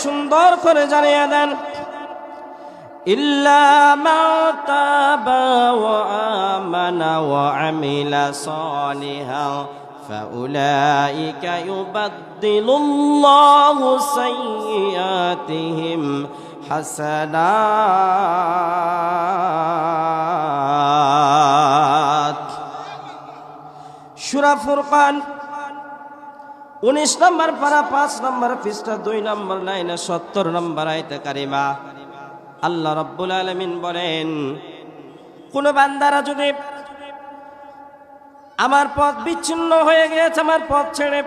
সুন্দর করে জানিয়ে দেন, ইল্লা মান তাবা ওয়া আমানা ওয়া আমিলা সালিহান ফাউলাইকা ইউবাদদিলুল্লাহু সাইয়্যাতিহিম হাসানাত। সূরা ফুরকান 19 নম্বর পারা 5 নম্বর পৃষ্ঠা 2 নম্বর লাইনে 70 নম্বর আয়াতে কারিমা আল্লাহ রাব্বুল আলামিন বলেন, কোন বান্দারা যদি আমার পথ বিচ্ছিন্ন হয়ে গিয়েছে, আমার পথ ছেড়ে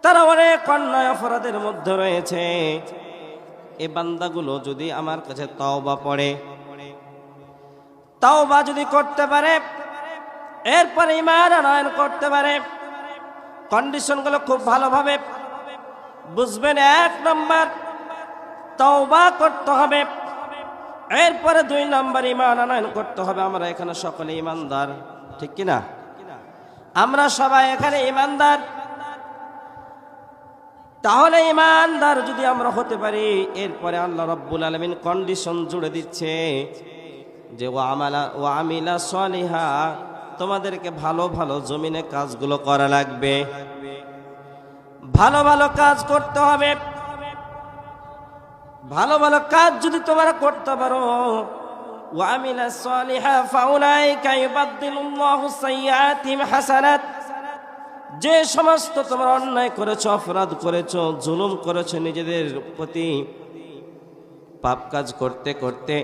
তারা অনেক অন্যায় অপরাধের মধ্যে রয়েছে, এই বান্দাগুলো যদি আমার কাছে তওবা পড়ে, তওবা যদি করতে পারে, এরপরে ঈমান আনয়ন করতে পারে, কন্ডিশনগুলো খুব ভালোভাবে বুঝবেন। 1 নম্বর তওবা করতে হবে, এরপরে 2 নম্বর ঈমান আনয়ন করতে হবে। আমরা এখানে সকলে ঈমানদার, ঠিক কি না? আমরা সবাই এখানে ঈমানদার। তাহলে ঈমানদার যদি আমরা হতে পারি, এরপরে আল্লাহ রাব্বুল আলামিন কন্ডিশন জুড়ে দিচ্ছে যে ওয়া আমিলা সালিহা, তোমাদেরকে ভালো ভালো জমিনে কাজগুলো করা লাগবে, ভালো ভালো কাজ করতে হবে। ভালো ভালো কাজ যদি তোমরা করতে পারো, ওয়া আমিলা সালিহা ফাউলাইকা ইউবাদদিলুল্লাহু সাইয়্যাতিহিম হাসানাত, যে সমস্ত তোমরা অন্যায় করেছো, অপরাধ করেছো, জুলুম করেছো, নিজেদের প্রতি পাপ কাজ করতে করতে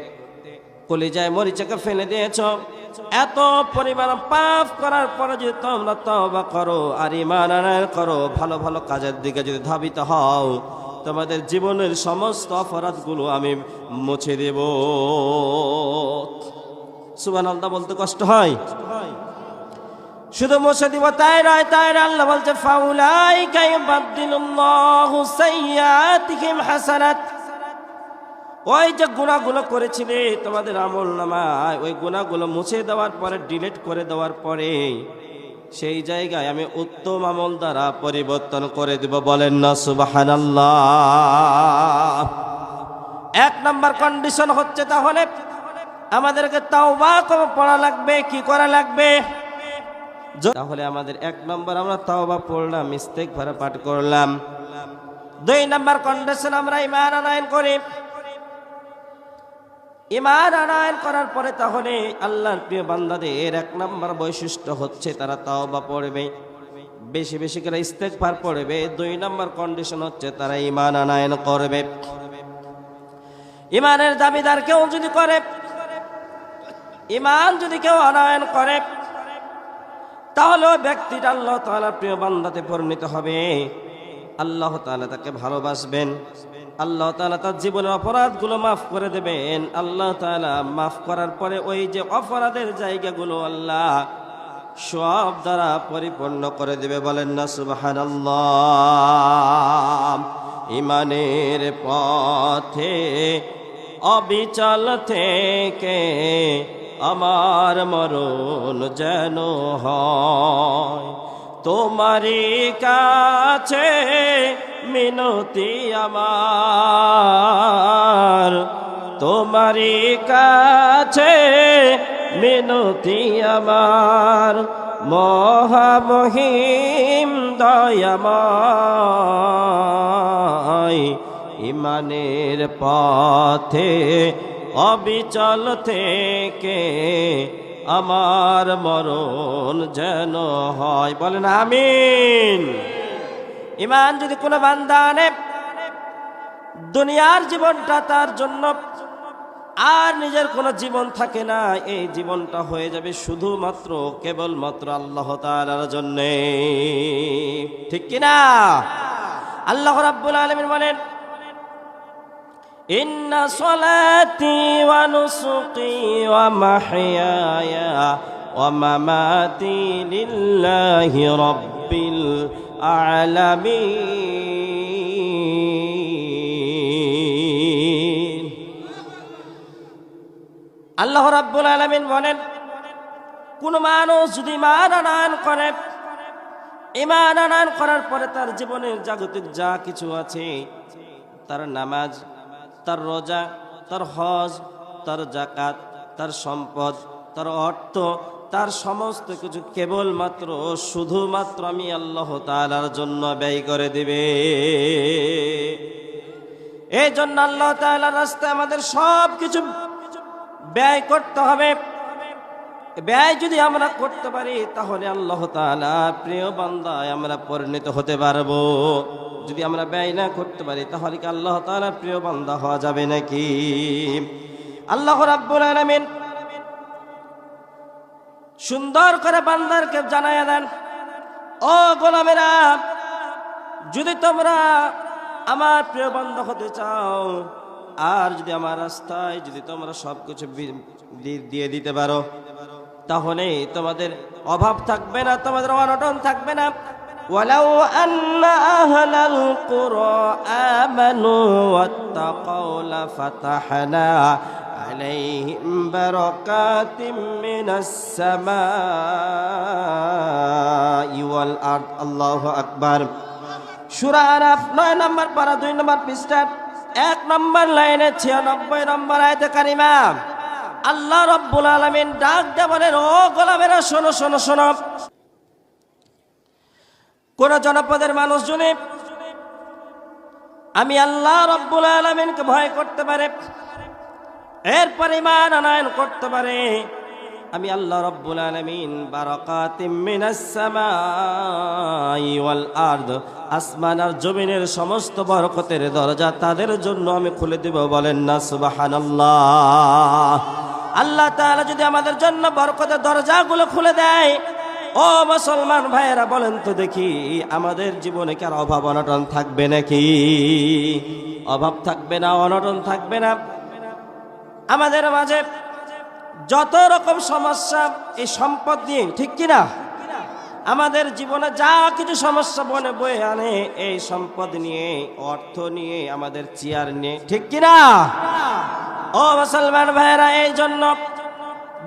কলিজায় মরিচাকে ফেলে দিয়েছো, এত পরিমাণ পাপ করার পরে যদি তোমরা তওবা করো আর ঈমান আনয়ন করো, ভালো ভালো কাজের দিকে যদি ধাবিত হও, তোমাদের জীবনের সমস্ত অপরাধগুলো আমি মুছে দেব। সুবহানাল্লাহ বলতে কষ্ট হয়, শুধু মুছে দিব তাই নয়, আল্লাহ বলছে ফাউলাইকা ইউবাদদিলুল্লাহু সাইয়্যাতিহিম হাসানাত। ওই যে গুনাহগুলো করেছিলে তোমাদের আমলনামায়, ওই গুনাহগুলো মুছে দেওয়ার পরে, ডিলিট করে দেওয়ার পরে, সেই জায়গায় আমি উত্তম আমল দ্বারা পরিবর্তন করে দেব। বলেন না সুবহানাল্লাহ। 1 নম্বর কন্ডিশন হচ্ছে তাহলে আমাদেরকে তাওবা পড়া লাগবে। কি করা লাগবে? তাহলে আমাদের 1 নম্বর আমরা তাওবা পড়লাম, ইস্তেগফার পাঠ করলাম। 2 নম্বর কন্ডিশন আমরা ঈমান আনয়ন করি। ঈমান আনয়ন করার পরে তাহলে আল্লাহর প্রিয় বান্দাদের 1 নম্বর বৈশিষ্ট্য হচ্ছে তারা তাওবা পড়বে, বেশি বেশি করে ইস্তেগফার পড়বে। 2 নম্বর কন্ডিশন হচ্ছে তারা ঈমান আনয়ন করবে। ঈমানের দাবিদার কেউ যদি করে, ঈমান যদি কেউ আনয়ন করে, তাহলে ব্যক্তিটা আল্লাহ তাআলার প্রিয় বান্দাতে পরিণত হবে। আল্লাহ তাআলা তাকে ভালোবাসবেন, আল্লাহ তাআলা তার জীবনের অপরাধগুলো মাফ করে দেবেন। আল্লাহ তাআলা মাফ করার পরে ওই যে অপরাধের জায়গাগুলো আল্লাহ সওয়াব দ্বারা পরিপূর্ণ করে দেবে। বলেন না সুবহানাল্লাহ। ঈমানের পথে অবিচল থেকে আমার মরণ যেন হয়, তোমারই কাছে মিনতি আমার, তোমারই কাছে মিনতি আমার, মহামহিম দয়াময়। ঈমানের পথে অবিচল থেকে আমার মরণ যেন হয়। বলেন আমিন। ঈমান যদি কোনো বান্দা আনে, দুনিয়ার জীবনটা তার জন্য আর নিজের কোনো জীবন থাকে না, এই জীবনটা হয়ে যাবে শুধুমাত্র কেবলমাত্র আল্লাহ তাআলার জন্য, ঠিক কিনা? আল্লাহ রাব্বুল আলামিন বলেন, ইন্না সলাতি ওয়া নুসুকি ওয়া মাহইয়ায়া ওয়া মামাতি লিল্লাহি রাব্বিল আলামিন। আল্লাহ রাব্বুল আলামিন বলেন, কোন মানুষ যদি ঈমান আনয়ন করে, ঈমান আনয়ন করার পরে তার জীবনের জাগতিক যা কিছু আছে, তার নামাজ, তার রোজা, তার হজ, তার যাকাত, তার সম্পদ, তার অর্থ, তার সমস্ত কিছু কেবলমাত্র শুধুমাত্র আমি আল্লাহ তাআলার জন্য ব্যয় করে দিবে। এই জন্য আল্লাহ তাআলার রাস্তায় আমাদের সব কিছু ব্যয় করতে হবে। ব্যয় যদি আমরা করতে পারি তাহলে আল্লাহ তাআলা প্রিয় বান্দায় আমরা পরিণত হতে পারবো। যদি আমরা ব্যয় না করতে পারি তাহলে কি আল্লাহ তাআলা প্রিয় বান্দা হওয়া যাবে নাকি? আল্লাহ রাব্বুল আলামিন সুন্দর করে বান্দারকে জানায়া দেন, ও গোলামেরা, যদি তোমরা আমার প্রিয় বান্দা হতে চাও আর যদি আমার রাস্তায় যদি তোমরা সবকিছু দিয়ে দিতে পারো তাহলে তোমাদের অভাব থাকবে না, তোমাদের অনটন থাকবে না। ওয়ালাউ আন্না আহলাল কুরা আমানু ওয়াত্তাকাউ লাফাতাহনা আলাইহিম বারাকাতিম মিনাস সামাই ওয়াল আরদ। আল্লাহু আকবার। সূরা আরাফ 9 নম্বর পারা 2 নম্বর পৃষ্ঠা 1 নম্বর লাইনে 96 নম্বর আয়াতে কারিমা আল্লাহ রাব্বুল আলামিন ডাক দিয়ে বলেন, ও গোলামেরা শোনো শোনো শোনো। কোন জনপদের মানুষজনে আমি আল্লাহ রাব্বুল আলামিনকে ভয় করতে পারে, এরপর ঈমান আনয়ন করতে পারে, আমি আল্লাহ রাব্বুল আলামিন বারাকাতিম মিনাস সামাই ওয়াল আরদ, আসমান আর জমিনের সমস্ত বরকতের দরজা তাদের জন্য আমি খুলে দেব। বলেন না সুবহানাল্লাহ। আল্লাহ তাআলা যদি আমাদের জন্য বরকতের দরজাগুলো খুলে দেয়, ও মুসলমান ভাইয়েরা বলেন তো দেখি, আমাদের জীবনে কি আর অভাব অনটন থাকবে নাকি? অভাব থাকবে না, অনটন থাকবে না। আমাদের মাঝে যত রকম সমস্যা এই সম্পদ নিয়ে, ঠিক কিনা? আমাদের জীবনে যা কিছু সমস্যা বনে বয়ে আনে এই সম্পদ নিয়ে, অর্থ নিয়ে, আমাদের চেয়ার নিয়ে, ঠিক কিনা? ও মুসলমান ভাইরা, এই জন্য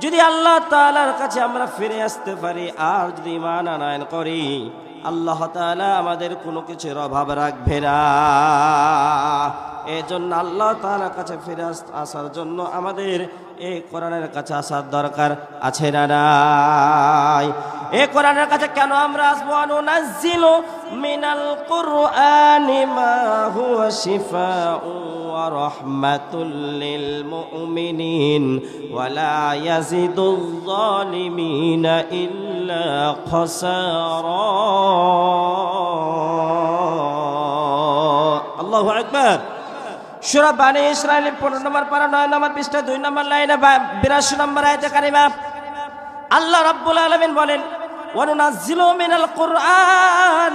যদি আল্লাহ তাআলার কাছে আমরা ফিরে আসতে পারি আর যদি ঈমান আনয়ন করি, আল্লাহ তাআলা আমাদের কোনো কিছুর অভাব রাখবে না। এই জন্য আল্লাহ তাআলার কাছে ফিরে আসার জন্য আমাদের এই কোরআনের কাছে আসার দরকার আছে না নাই? এই কোরআনের কাছে কেন আমরা আসবো? নুনাজ্জিলু মিনাল কুরআনি মা হুয়া শিফাউ ওয়া রাহমাতুল লিল মুমিনিন ওয়া লা ইয়াজিদুল যালিমিনা ইল্লা খাসারা। আল্লাহু আকবার। সূরা বানী ইসরাঈল 15 নম্বর পারা 9 নম্বর পৃষ্ঠা 2 নম্বর লাইনে 82 নম্বর আয়াতে কারিমা আল্লাহ রাব্বুল আলামিন বলেন, ওয়া নুনাজ্জিলু মিনাল কুরআন,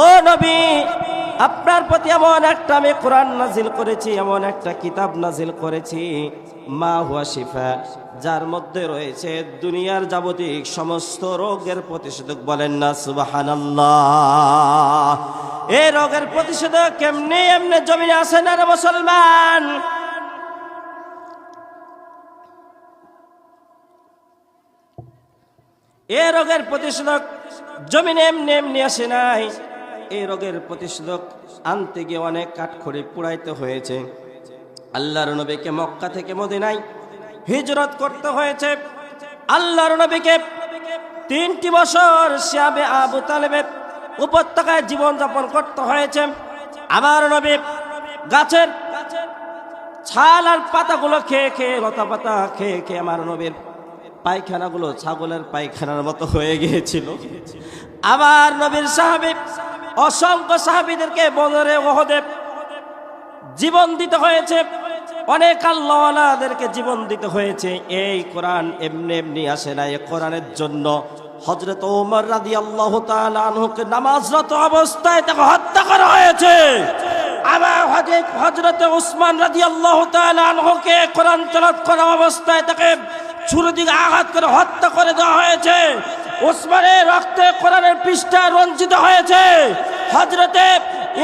ও নবী আপনার প্রতি এমন একটা আমি কোরআন নাজিল করেছি, এমন একটা কিতাব নাজিল করেছি, মা হুয়া শিফা, যার মধ্যে রয়েছে দুনিয়ার যাবতীয় সমস্ত রোগের প্রতিষেধক। বলেন না সুবহানাল্লাহ। এই রোগের প্রতিষেধক কেমনে এমনি জমিনে আসে না রে মুসলমান। এই রোগের প্রতিষেধক জমিনে এমনি এমনি আসে নাই। এই রোগের প্রতিষেধক আনতে গিয়ে অনেক কাঠখড়ি পুড়াইতে হয়েছে। আল্লাহর নবীকে মক্কা থেকে মদিনায় হিজরত করতে হয়েছে। আল্লাহর নবীকে 3টি বছর শিয়াবে আবু তালেবের উপত্যকায় জীবনযাপন করতে হয়েছে। আমার নবী গাছের ছাল আর পাতাগুলো খেয়ে খেয়ে, লতা পাতা খেয়ে খেয়ে আমার নবীর পায়খানাগুলো ছাগলের পায়খানার মতো হয়ে গিয়েছিল। আমার নবীর সাহাবী অসংখ্য সাহাবীদেরকে বদরে ওহদে জীবন দিতে হয়েছে, অনেক আল্লাহওয়ালাদেরকে জীবন দিতে হয়েছে। এই কোরআন এমনি এমনি আসে না। এই কোরআনের জন্য হযরত ওমর রাদিয়াল্লাহু তাআলা আনহুকে নামাজরত অবস্থায় তাকে হত্যা করা হয়েছে। আবার হযরত উসমান রাদিয়াল্লাহু তাআলা আনহুকে কোরআন তেলাওয়াত করা অবস্থায় তাকে ছুরি দিয়ে আঘাত করে হত্যা করে দেওয়া হয়েছে। উসমানের রক্তে কোরআনের পৃষ্ঠা রঞ্জিত হয়েছে। হযরতে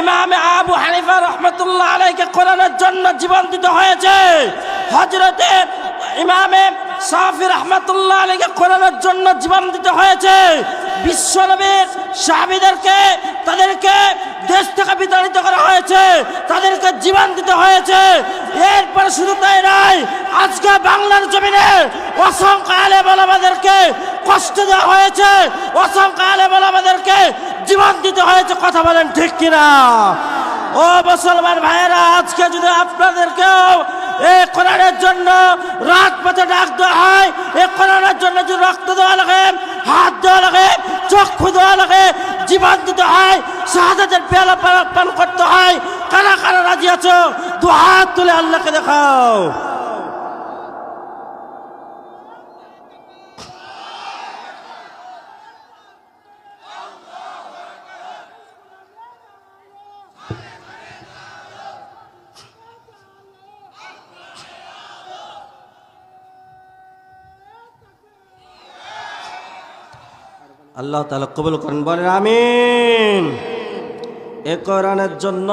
ইমাম আবু হানিফা রাহমাতুল্লাহ আলাইহিকে কোরআনের জন্য জীবন দিতে হয়েছে। হযরতে ইমাম শাফি রাহমাতুল্লাহ আলাইহিকে কোরআনের জন্য জীবন দিতে হয়েছে। বিশ্বনবীর সাহাবীদেরকে তাদেরকে দেশ থেকে বিতাড়িত করা হয়েছে, তাদেরকে জীবন দিতে হয়েছে। এরপরে শুধু তাই নয়, আজকে বাংলার জমিনে অসংখ্য আলেম ওলামাদেরকে কষ্ট দেওয়া হয়েছে, অসংখ্য আলেম ওলামাদেরকে জীবন দিতে হয়েছে। কথা বলেন ঠিক কিনা? ও মুসলমান ভাইয়েরা, আজকে যদি আপনাদেরকেও এই কোরআনের জন্য রাজপথে ডাক দেওয়া হয়, এই কোরআনের জন্য যদি রক্ত দেওয়া লাগে, হাত দেওয়া লাগে, চক্ষু দেওয়া লাগে, জীবন দিতে হয়, শাহাদাতের পেয়ালা পান করতে হয়, কারা কারা রাজি আছো? দু হাত তুলে আল্লাহকে দেখাও। আল্লাহ তাআলা কবুল করেন, বলেন আমিন। এ কোরআনের জন্য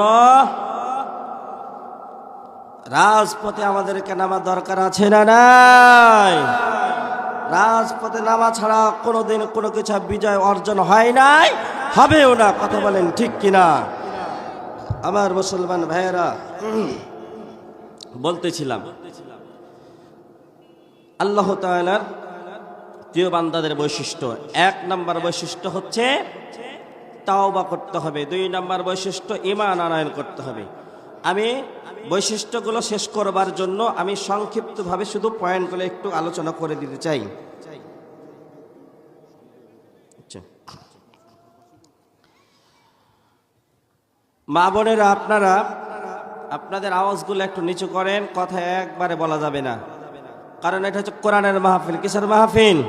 রাজপথে আমাদেরকে নামা দরকার আছে না নাই? রাজপথে নামা ছাড়া কোনোদিন কোনো কিছু বিজয় অর্জন হয় নাই, হবেও না। কথা বলেন ঠিক কিনা? আমার মুসলমান ভাইয়েরা, বলতেছিলাম আল্লাহ তাআলার প্রিয় বান্দাদের বৈশিষ্ট্য, 1 নম্বর বৈশিষ্ট্য হচ্ছে তাওবা করতে হবে, 2 নম্বর বৈশিষ্ট্য ঈমান আনয়ন করতে হবে। আমি বৈশিষ্ট্যগুলো শেষ করবার জন্য আমি সংক্ষিপ্তভাবে শুধু পয়েন্টগুলো একটু আলোচনা করে দিতে চাই। মা বোনেরা, আপনারা আপনাদের আওয়াজগুলো একটু নিচু করেন, কথা একবারে বলা যাবে না, কারণ এটা হচ্ছে কোরআনের মাহফিল। কিসের মাহফিল?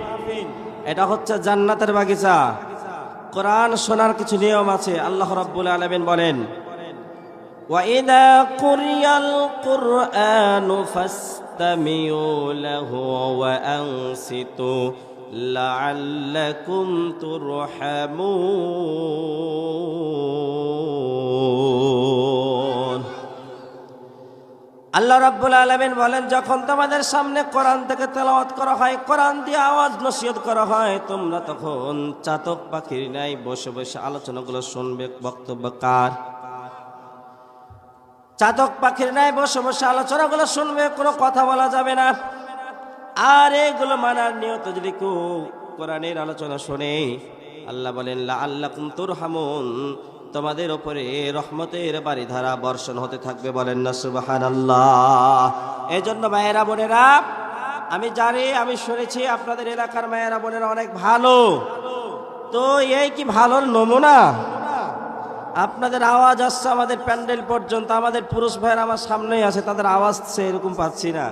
এটা হচ্ছে জান্নাতের বাগিচা। কোরআন শোনার কিছু নিয়ম আছে। আল্লাহ রাব্বুল আলামিন বলেন, ওয়াইদা কুরিয়াল কুরআনু ফাসতামিউ লাহু ওয়া আনসিতু লাআল্লাকুম তুরহামুন। আল্লাহ রাব্বুল আলামিন বলেন, যখন তোমাদের সামনে কোরআন থেকে তেলাওয়াত করা হয়, কোরআন দিয়ে আওয়াজ নসিহত করা হয়, তোমরা তখন চাতক পাখির ন্যায় বসে বসে আলোচনাগুলো শুনবে। বক্তব্য কার? চাতক পাখির ন্যায় বসে বসে আলোচনাগুলো শুনবে, কোনো কথা বলা যাবে না। আর এগুলো মানার নিয়ত যদি কেউ কোরআনের আলোচনা শোনে, আল্লাহ বলেন লাআল্লাকুম তুরহামুন, তোমাদের উপরে রহমতের বারিধারা বর্ষণ হতে থাকবে। বলেন না সুবহানাল্লাহ। এই জন্য মায়েরা বোনেরা, আমি জানি, আমি শুনেছি আপনাদের এলাকার মায়েরা বোনেরা অনেক ভালো। তো এই কি ভালোর নমুনা? আপনাদের আওয়াজ আসছে আমাদের প্যান্ডেল পর্যন্ত, আমাদের পুরুষ ভাইয়েরা আমার সামনেই আছে, তাদের আওয়াজ এরকম পাচ্ছি না।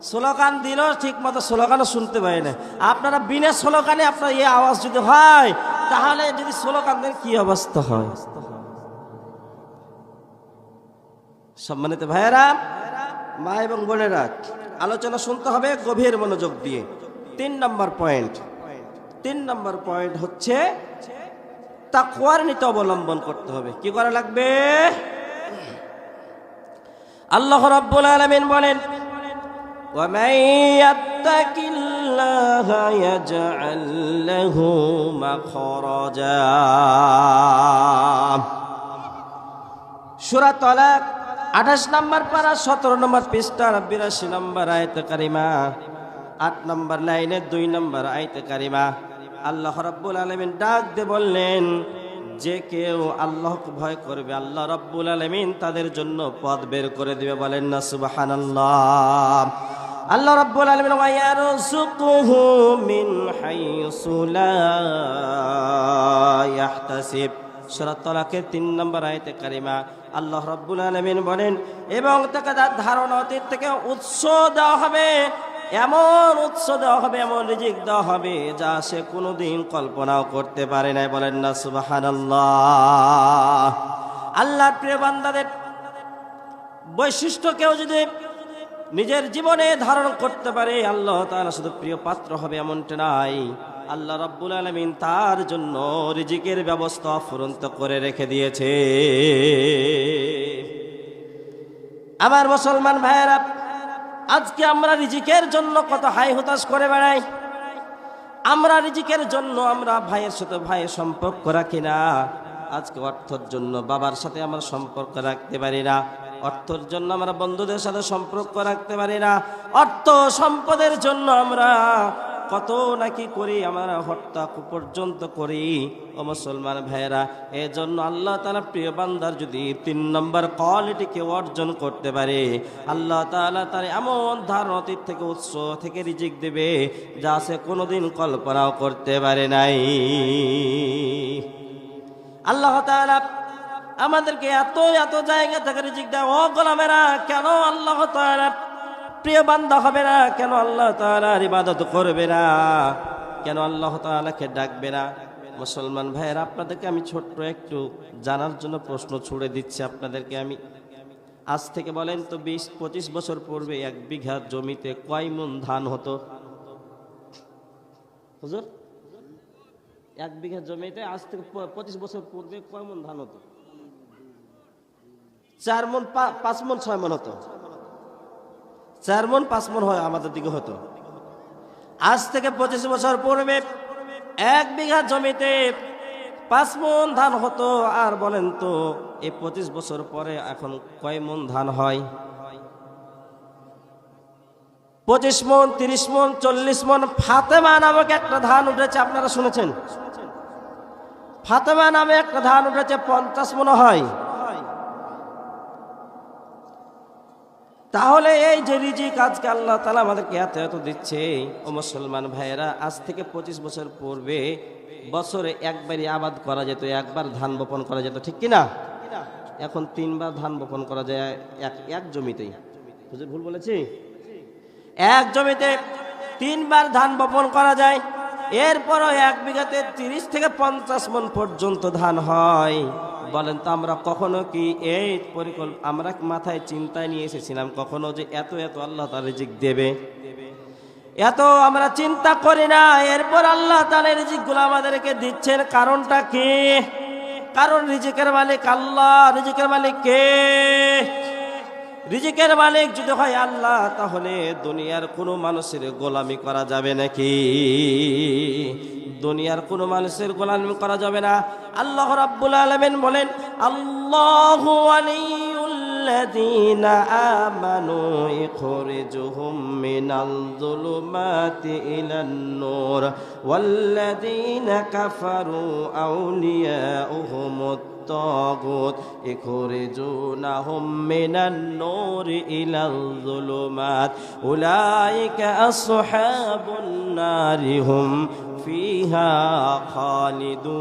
স্লোগান দিল ঠিক মতো, স্লোগানও শুনতে পাই না। আপনারা বিনা স্লোগানে আপনার এই আওয়াজ যদি হয়, তাহলে যদি স্লোগান দেন কি অবস্থা হয়? সম্মানিত ভাইয়েরা, মা এবং বোনেরা, আলোচনা শুনতে হবে গভীর মনোযোগ দিয়ে। 3 নম্বর পয়েন্ট হচ্ছে তাকওয়ার নীতি অবলম্বন করতে হবে। কি করা লাগবে? আল্লাহ রাব্বুল আলামিন বলেন, وَمَن يَتَّقِ اللَّهَ يَجْعَل لَّهُ مَخْرَجًا। সূরা তালাক 28 নম্বর পারা 17 নম্বর পৃষ্ঠা 82 নম্বর আয়াতে কারিমা 8 নম্বর লাইনে 2 নম্বর আয়াতে কারিমা আল্লাহ রাব্বুল আলামিন ডাক দিয়ে বললেন, যে কেউ আল্লাহকে ভয় করবে, আল্লাহ রাব্বুল আলামিন তাদের জন্য পথ বের করে দিবে। বলেন না সুবহানাল্লাহ। আল্লাহ রাব্বুল আলামিন ওয়া ইয়ারযুকুহু মিন হাইসু লা ইয়াহতাসিব, সূরা তালাকের 3 নম্বর আয়াতে কারিমা আল্লাহ রাব্বুল আলামিন বলেন, এবং তাকে তার ধারণা অতীত থেকে উৎস দেওয়া হবে, এমন উৎস দেওয়া হবে, এমন রিজিক দেওয়া হবে যা সে কোনোদিন কল্পনাও করতে পারে নাই। বলেন না সুবহানাল্লাহ। আল্লাহর প্রিয় বান্দাদের বৈশিষ্ট্য কেউ যদি নিজের জীবনে ধারণ করতে পারে, আল্লাহ তাআলা শুধু প্রিয় পাত্র হবে এমনটা নাই। আল্লাহ রাব্বুল আলামিন তার জন্য রিজিকের ব্যবস্থা ফুরন্ত করে রেখে দিয়েছে। আমার মুসলমান ভাইয়েরা, আজকে আমরা রিজিকের জন্য কত হাই হুতাশ করে বেড়াই। আমরা রিজিকের জন্য আমরা ভাইয়ের সাথে ভাইয়ের সম্পর্ক রাখি না। আজকে অর্থের জন্য বাবার সাথে আমরা সম্পর্ক রাখতে পারি না, অর্থের জন্য আমরা বন্ধুদের সাথে সম্পর্ক রাখতে পারি না, অর্থ সম্পদের জন্য আমরা কত নাকি করি, আমরা হত্যা পর্যন্ত করি। ও মুসলমান ভাইয়েরা, এই জন্য আল্লাহ তাআলা প্রিয় বান্দার যদি 3 নম্বর কোয়ালিটিকে অর্জন করতে পারে, আল্লাহ তাআলা তার এমন ধারণাতীত থেকে উৎস থেকে রিজিক দেবে যা সে কোনোদিন কল্পনাও করতে পারে নাই। আল্লাহ তাআলা আমাদেরকে এত এত জায়গা থেকে রিজিক দেয়। ও গোলামেরা, কেন আল্লাহ তাআলা প্রিয় বান্দা হবে না? কেন আল্লাহ তাআলার ইবাদত করবে না? কেন আল্লাহ তাআলাকে ডাকবে না? মুসলমান ভাইয়েরা, আপনাদেরকে আমি ছোট্ট একটু জানার জন্য প্রশ্ন ছুড়ে দিচ্ছি আপনাদেরকে আমি। আজ থেকে বলেন তো 20-25 বছর পূর্বে 1 বিঘা জমিতে কয় মণ ধান হতো? হুজুর, 1 বিঘা জমিতে আজ থেকে 25 বছর পূর্বে কয় মণ ধান হতো? 4 মণ, 5 মণ, 6 মণ হতো। 4 মণ 5 মণ হয় আমাদের দিকে হতো। আজ থেকে 25 বছর পূর্বে 1 বিঘা জমিতে 5 মণ ধান হতো। আর বলেন তো এই 25 বছর পরে এখন কয় মণ ধান হয়? 25 মণ, 30 মণ, 40 মণ। ফাতেমা নামক একটা ধান উঠেছে, আপনারা শুনেছেন? ফাতেমা নামে একটা ধান উঠেছে, 50 মণ হয়। তাহলে এই যে রিজিক আজকে আল্লাহ তাআলা আমাদেরকে এত এত দিচ্ছে, ও মুসলমান ভাইয়েরা, আজ থেকে 25 বছর পূর্বে বছরে একবারই আবাদ করা যেত, একবার ধান বপন করা যেত, ঠিক কিনা? এখন 3 বার ধান বপন করা যায় এক জমিতেই। হুজুর ভুল বলেছি? এক জমিতে 3 বার ধান বপন করা যায়। এরপরও 1 বিঘাতে 30 থেকে 50 মণ পর্যন্ত ধান হয়। বলেন তো আমরা কখনো কি এই আমরা মাথায় চিন্তায় নিয়ে এসেছিলাম কখনো যে এত এত আল্লাহ তাআলা রিজিক দেবে? এত আমরা চিন্তা করি না। এরপর আল্লাহ তাআলা রিজিকগুলো আমাদেরকে দিচ্ছেন, কারণটা কি? কারণ রিজিকের মালিক আল্লাহ। রিজিকের মালিক কে? রিজিকের মালিক যদি হয় আল্লাহ, তাহলে দুনিয়ার কোনো মানুষের গোলামি করা যাবে নাকি? দুনিয়ার কোনো মানুষের গোলামি করা যাবে না। আল্লাহ রাব্বুল আলামিন বলেন, আল্লাহু ওয়ালিয়ুল্লাযীনা আমানু ইখরিজুহুম মিনাল যুলুমাতি ইলান নূর ওয়াল্লাযীনা কাফারু আউলিয়াউহুমুত তাগুত ইখরিজুনাহুম মিনান নূরি ইলাল যুলুমাত উলাইকা আসহাবুন নারি হুম ফিহা খালিদুন।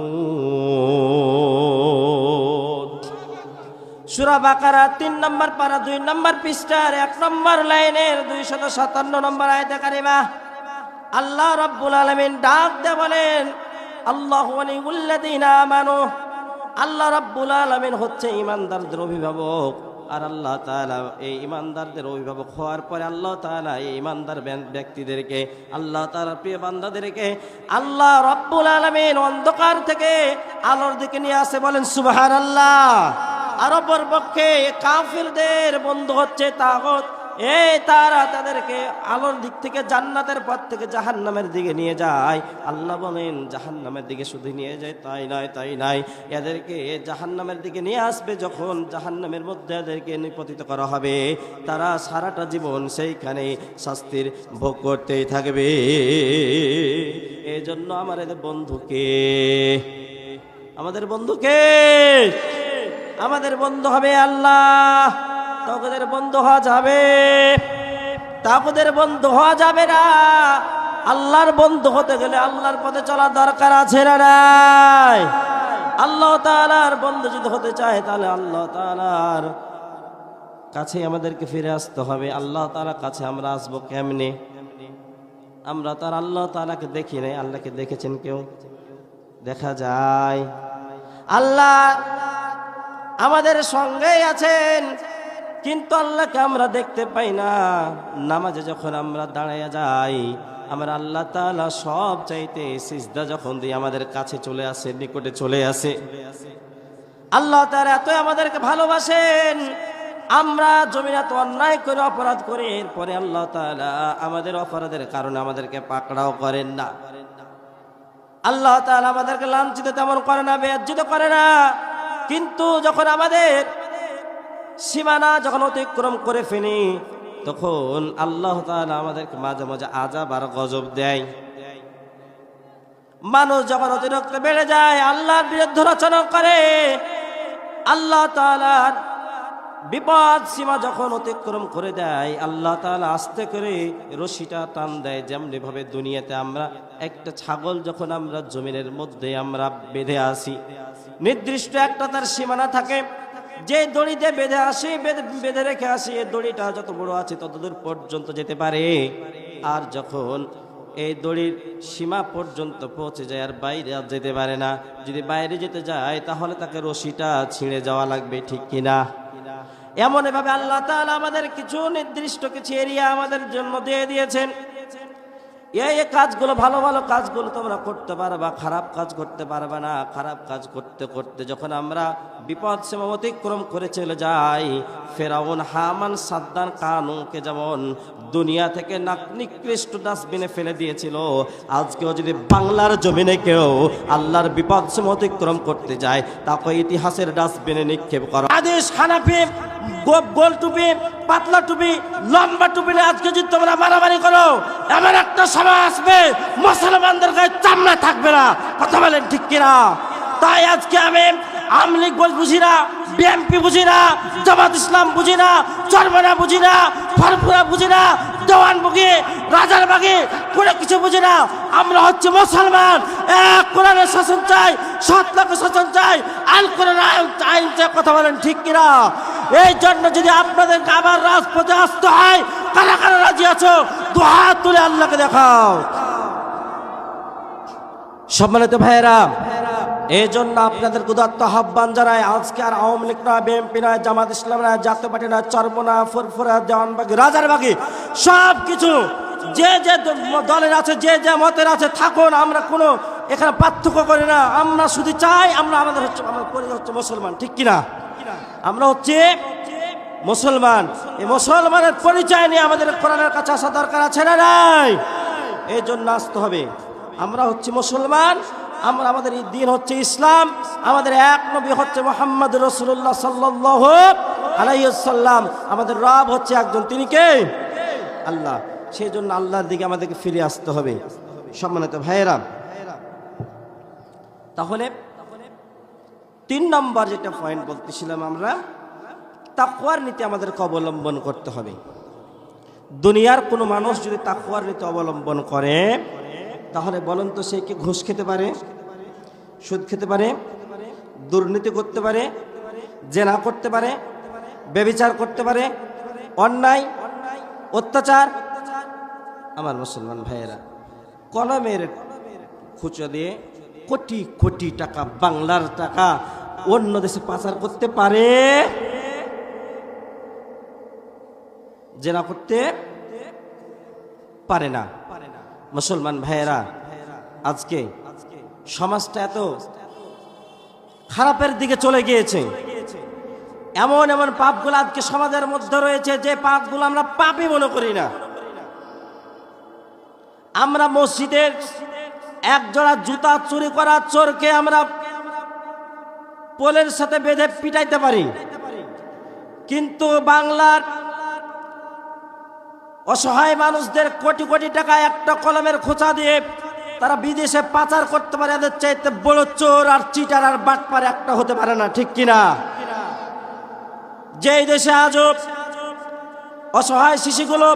সূরা বাকারা 3 নম্বর পারা 2 নম্বর পৃষ্ঠার 1 নম্বর লাইনের 257 নম্বর আয়াতে কারিমা আল্লাহ রাব্বুল আলামিন ডাক দিয়ে বলেন, আল্লাহু ওয়ালিয়ুল্লাযীনা আমানু। আল্লাহ রাব্বুল আলামিন হচ্ছে ঈমানদারদের অভিভাবক। আর আল্লাহ তাআলা এই ঈমানদারদের অভিভাবক হওয়ার পরে আল্লাহ তাআলা এই ঈমানদার ব্যক্তিদেরকে, আল্লাহ তাআলার প্রিয় বান্দাদেরকে আল্লাহ রাব্বুল আলামিন অন্ধকার থেকে আলোর দিকে নিয়ে আসে। বলেন সুবহানাল্লাহ। আর অপর পক্ষে কাফিরদের বন্ধু হচ্ছে তাগুত। তারা তাদেরকে আলোর দিক থেকে জান্নাতের পথ থেকে জাহান্নামের দিকে নিয়ে যায়। আল্লাহ বলেন জাহান্নামের দিকে শুধু নিয়ে যায় তাই নয়, এদেরকে জাহান্নামের দিকে নিয়ে আসবে। যখন জাহান্নামের মধ্যে এদেরকে নিপতিত করা হবে, তারা সারাটা জীবন সেইখানে শাস্তির ভোগ করতেই থাকবে। এই জন্য আমাদের বন্ধুকে, আমাদের বন্ধু হবে আল্লাহ। তাগুদের বন্ধু হওয়া যাবে, তাগুদের বন্ধু হওয়া যাবে না। আল্লাহর বন্ধু হতে গেলে আল্লাহর পথে চলা দরকার আছে না নাই? আল্লাহ তাআলার বন্ধু যদি হতে চায়, তাহলে আল্লাহ তাআলার কাছে আমাদেরকে ফিরে আসতে হবে। আল্লাহ তাআলার কাছে আমরা আসবো কেমনে? আমরা তার আল্লাহ তাআলাকে দেখি নাই। আল্লাহকে দেখেছেন কেউ? দেখা যায়। আল্লাহ আমাদের সঙ্গেই আছেন, কিন্তু আল্লাহকে আমরা দেখতে পাই না। নামাজে যখন আমরা দাঁড়াইয়া যাই, আমরা আল্লাহ তাআলা সব চাইতে সিজদা যখন দিই আমাদের কাছে চলে আসে, নিকটে চলে আসে। আল্লাহ তাআলা এত আমাদেরকে ভালোবাসেন। আমরা জমিনে তো অন্যায় করে অপরাধ করি, এরপরে আল্লাহ তাআলা আমাদের অপরাধের কারণে আমাদেরকে পাকড়াও করেন না। আল্লাহ তাআলা আমাদেরকে লাঞ্ছিত তেমন করে না, বেইজ্জত করে না, কিন্তু যখন আমাদের সীমানা যখন অতিক্রম করে ফেলি তখন আল্লাহ তাআলা আমাদেরকে মাঝে মাঝে আযাব আর গজব দেয়। মানুষ যখন অতিরিক্ত বেড়ে যায়, আল্লাহর বিরুদ্ধে রচনা করে, আল্লাহ তাআলার বিপদ সীমা যখন অতিক্রম করে দেয়, আল্লাহ তাআলা আস্তে করে রশিটা টান দেয়। যেমনি ভাবে দুনিয়াতে আমরা একটা ছাগল যখন আমরা জমিনের মধ্যে আমরা বেঁধে আসি, নির্দিষ্ট একটা তার সীমানা থাকে, যে দড়িতে বেঁধে আসি, বেঁধে রেখে আসি, এই দড়িটা যত বড় আছে ততদূর পর্যন্ত যেতে পারে। আর যখন এই দড়ির সীমা পর্যন্ত পৌঁছে যায় আর বাইরে আর যেতে পারে না, যদি বাইরে যেতে যায় তাহলে তাকে রশিটা ছিঁড়ে যাওয়া লাগবে, ঠিক কিনা? এমন ভাবে আল্লাহ তাআলা আমাদের কিছু নির্দিষ্ট কিছু এরিয়া আমাদের জন্য দিয়ে দিয়েছেন। এই কাজগুলো, ভালো ভালো কাজগুলো তোমরা করতে পারবা, খারাপ কাজ করতে পারবা না। খারাপ কাজ করতে করতে যখন আমরা বিপদ সীমা অতিক্রম করে চলে যাই, ফেরাউন, হামান, সাদ্দান, কানুকে যেমন দুনিয়া থেকে নিকৃষ্ট ডাস্টবিনে ফেলে দিয়েছিল, আজকেও যদি বাংলার জমিনে কেউ আল্লাহর বিপদ সীমা অতিক্রম করতে যায় তাকে ইতিহাসের ডাস্টবিনে নিক্ষেপ করো। আদেশ হানাফি, গোল টুপি, পাতলা টুপি, লম্বা টুপি আজকে যদি তোমরা মারামারি করো, এমন একটা সময় আসবে মুসলমানদের গায়ে চামড়া থাকবে না। কথা বলেন ঠিক কিনা? তাই আজকে আমি আওয়ামী লীগ বুঝি না, বিএনপি বুঝি না, জামাত ইসলাম বুঝি না, চরমনা বুঝি না, ফরফুরা বুঝি না, দেওয়ান বুঝি, রাজার বাগি, কোনো কিছু বুঝি না। আমরা হচ্ছে মুসলমান, এক কোরআনের শাসন চাই, সৎ লোকের শাসন চাই, আল কোরআন আইন চাই। কথা বলেন ঠিক কিনা? এই জন্য যদি আপনাদেরকে আবার রাজপথে আসতে হয়, কারা কারা রাজি আছো দুহাত তুলে আল্লাহকে দেখাও। সম্মানিত ভাইয়েরা, এই জন্য আপনাদের উদাত্ত আহ্বান জানাই, আজকে আর আওয়ামী লীগ নয়, বিএনপি নয়, জামাত ইসলাম নয়, জাতীয় পার্টি নয়, চরমনা, ফুরফুরা, দেওয়ানবাগি, রাজারবাগি, সব কিছু যে যে দলের আছে, যে যে মতের আছে থাকুন, আমরা কোনো এখানে পার্থক্য করি না। আমরা শুধু চাই আমরা আমাদের হচ্ছে, আমরা হচ্ছে মুসলমান, ঠিক কিনা? আমরা হচ্ছে মুসলমান। এই মুসলমানের পরিচয় নিয়ে আমাদের কোরআনের কাছে আসা দরকার আছে না নাই? এই জন্য আসতে হবে। আমরা হচ্ছে মুসলমান, আমরা, আমাদের এই দিন হচ্ছে ইসলাম, আমাদের এক নবী হচ্ছে মুহাম্মদ রাসূলুল্লাহ সাল্লাল্লাহু আলাইহি ওয়াসাল্লাম, আমাদের রব হচ্ছে একজন, তিনি কে? আল্লাহ। সেই জন্য আল্লাহর দিকে আমাদেরকে ফিরে আসতে হবে। সম্মানিত ভাইয়েরা, তাহলে 3 নম্বর যেটা পয়েন্ট বলতেছিলাম, আমরা তাকওয়ার নীতি আমাদেরকে অবলম্বন করতে হবে। দুনিয়ার কোনো মানুষ যদি তাকওয়ার নীতি অবলম্বন করে, তাহলে বলেন তো সে কি ঘুষ খেতে পারে, সুদ খেতে পারে, দুর্নীতি করতে পারে, জেনা করতে পারে, ব্যভিচার করতে পারে, অন্যায় অত্যাচার? আমার মুসলমান ভাইয়েরা, কলমের খুচরা দিয়ে কোটি কোটি টাকা, বাংলার টাকা অন্য দেশে পাচার করতে পারে? জেনা করতে পারে না। মুসলমান ভাইয়েরা, আজকে সমাজটা এত খারাপের দিকে চলে গিয়েছে, এমন এমন পাপগুলো আজকে সমাজের মধ্যে রয়েছে যে পাপগুলো আমরা পাপই মনে করি না। আমরা মসজিদের একজোড়া জুতা চুরি করা চোরকে আমরা পোলের সাথে বেঁধে পিটাইতে পারি, কিন্তু বাংলার অসহায় মানুষদের কোটি কোটি টাকা একটা কলমের খোঁচা দিয়ে তারা বিদেশে পাচার করতে পারে। এদের চাইতে বড় চোর আর চিটার আর বাটপার একটা হতে পারে না, ঠিক কিনা? যেই দেশে আজও অসহায় শিশুগুলো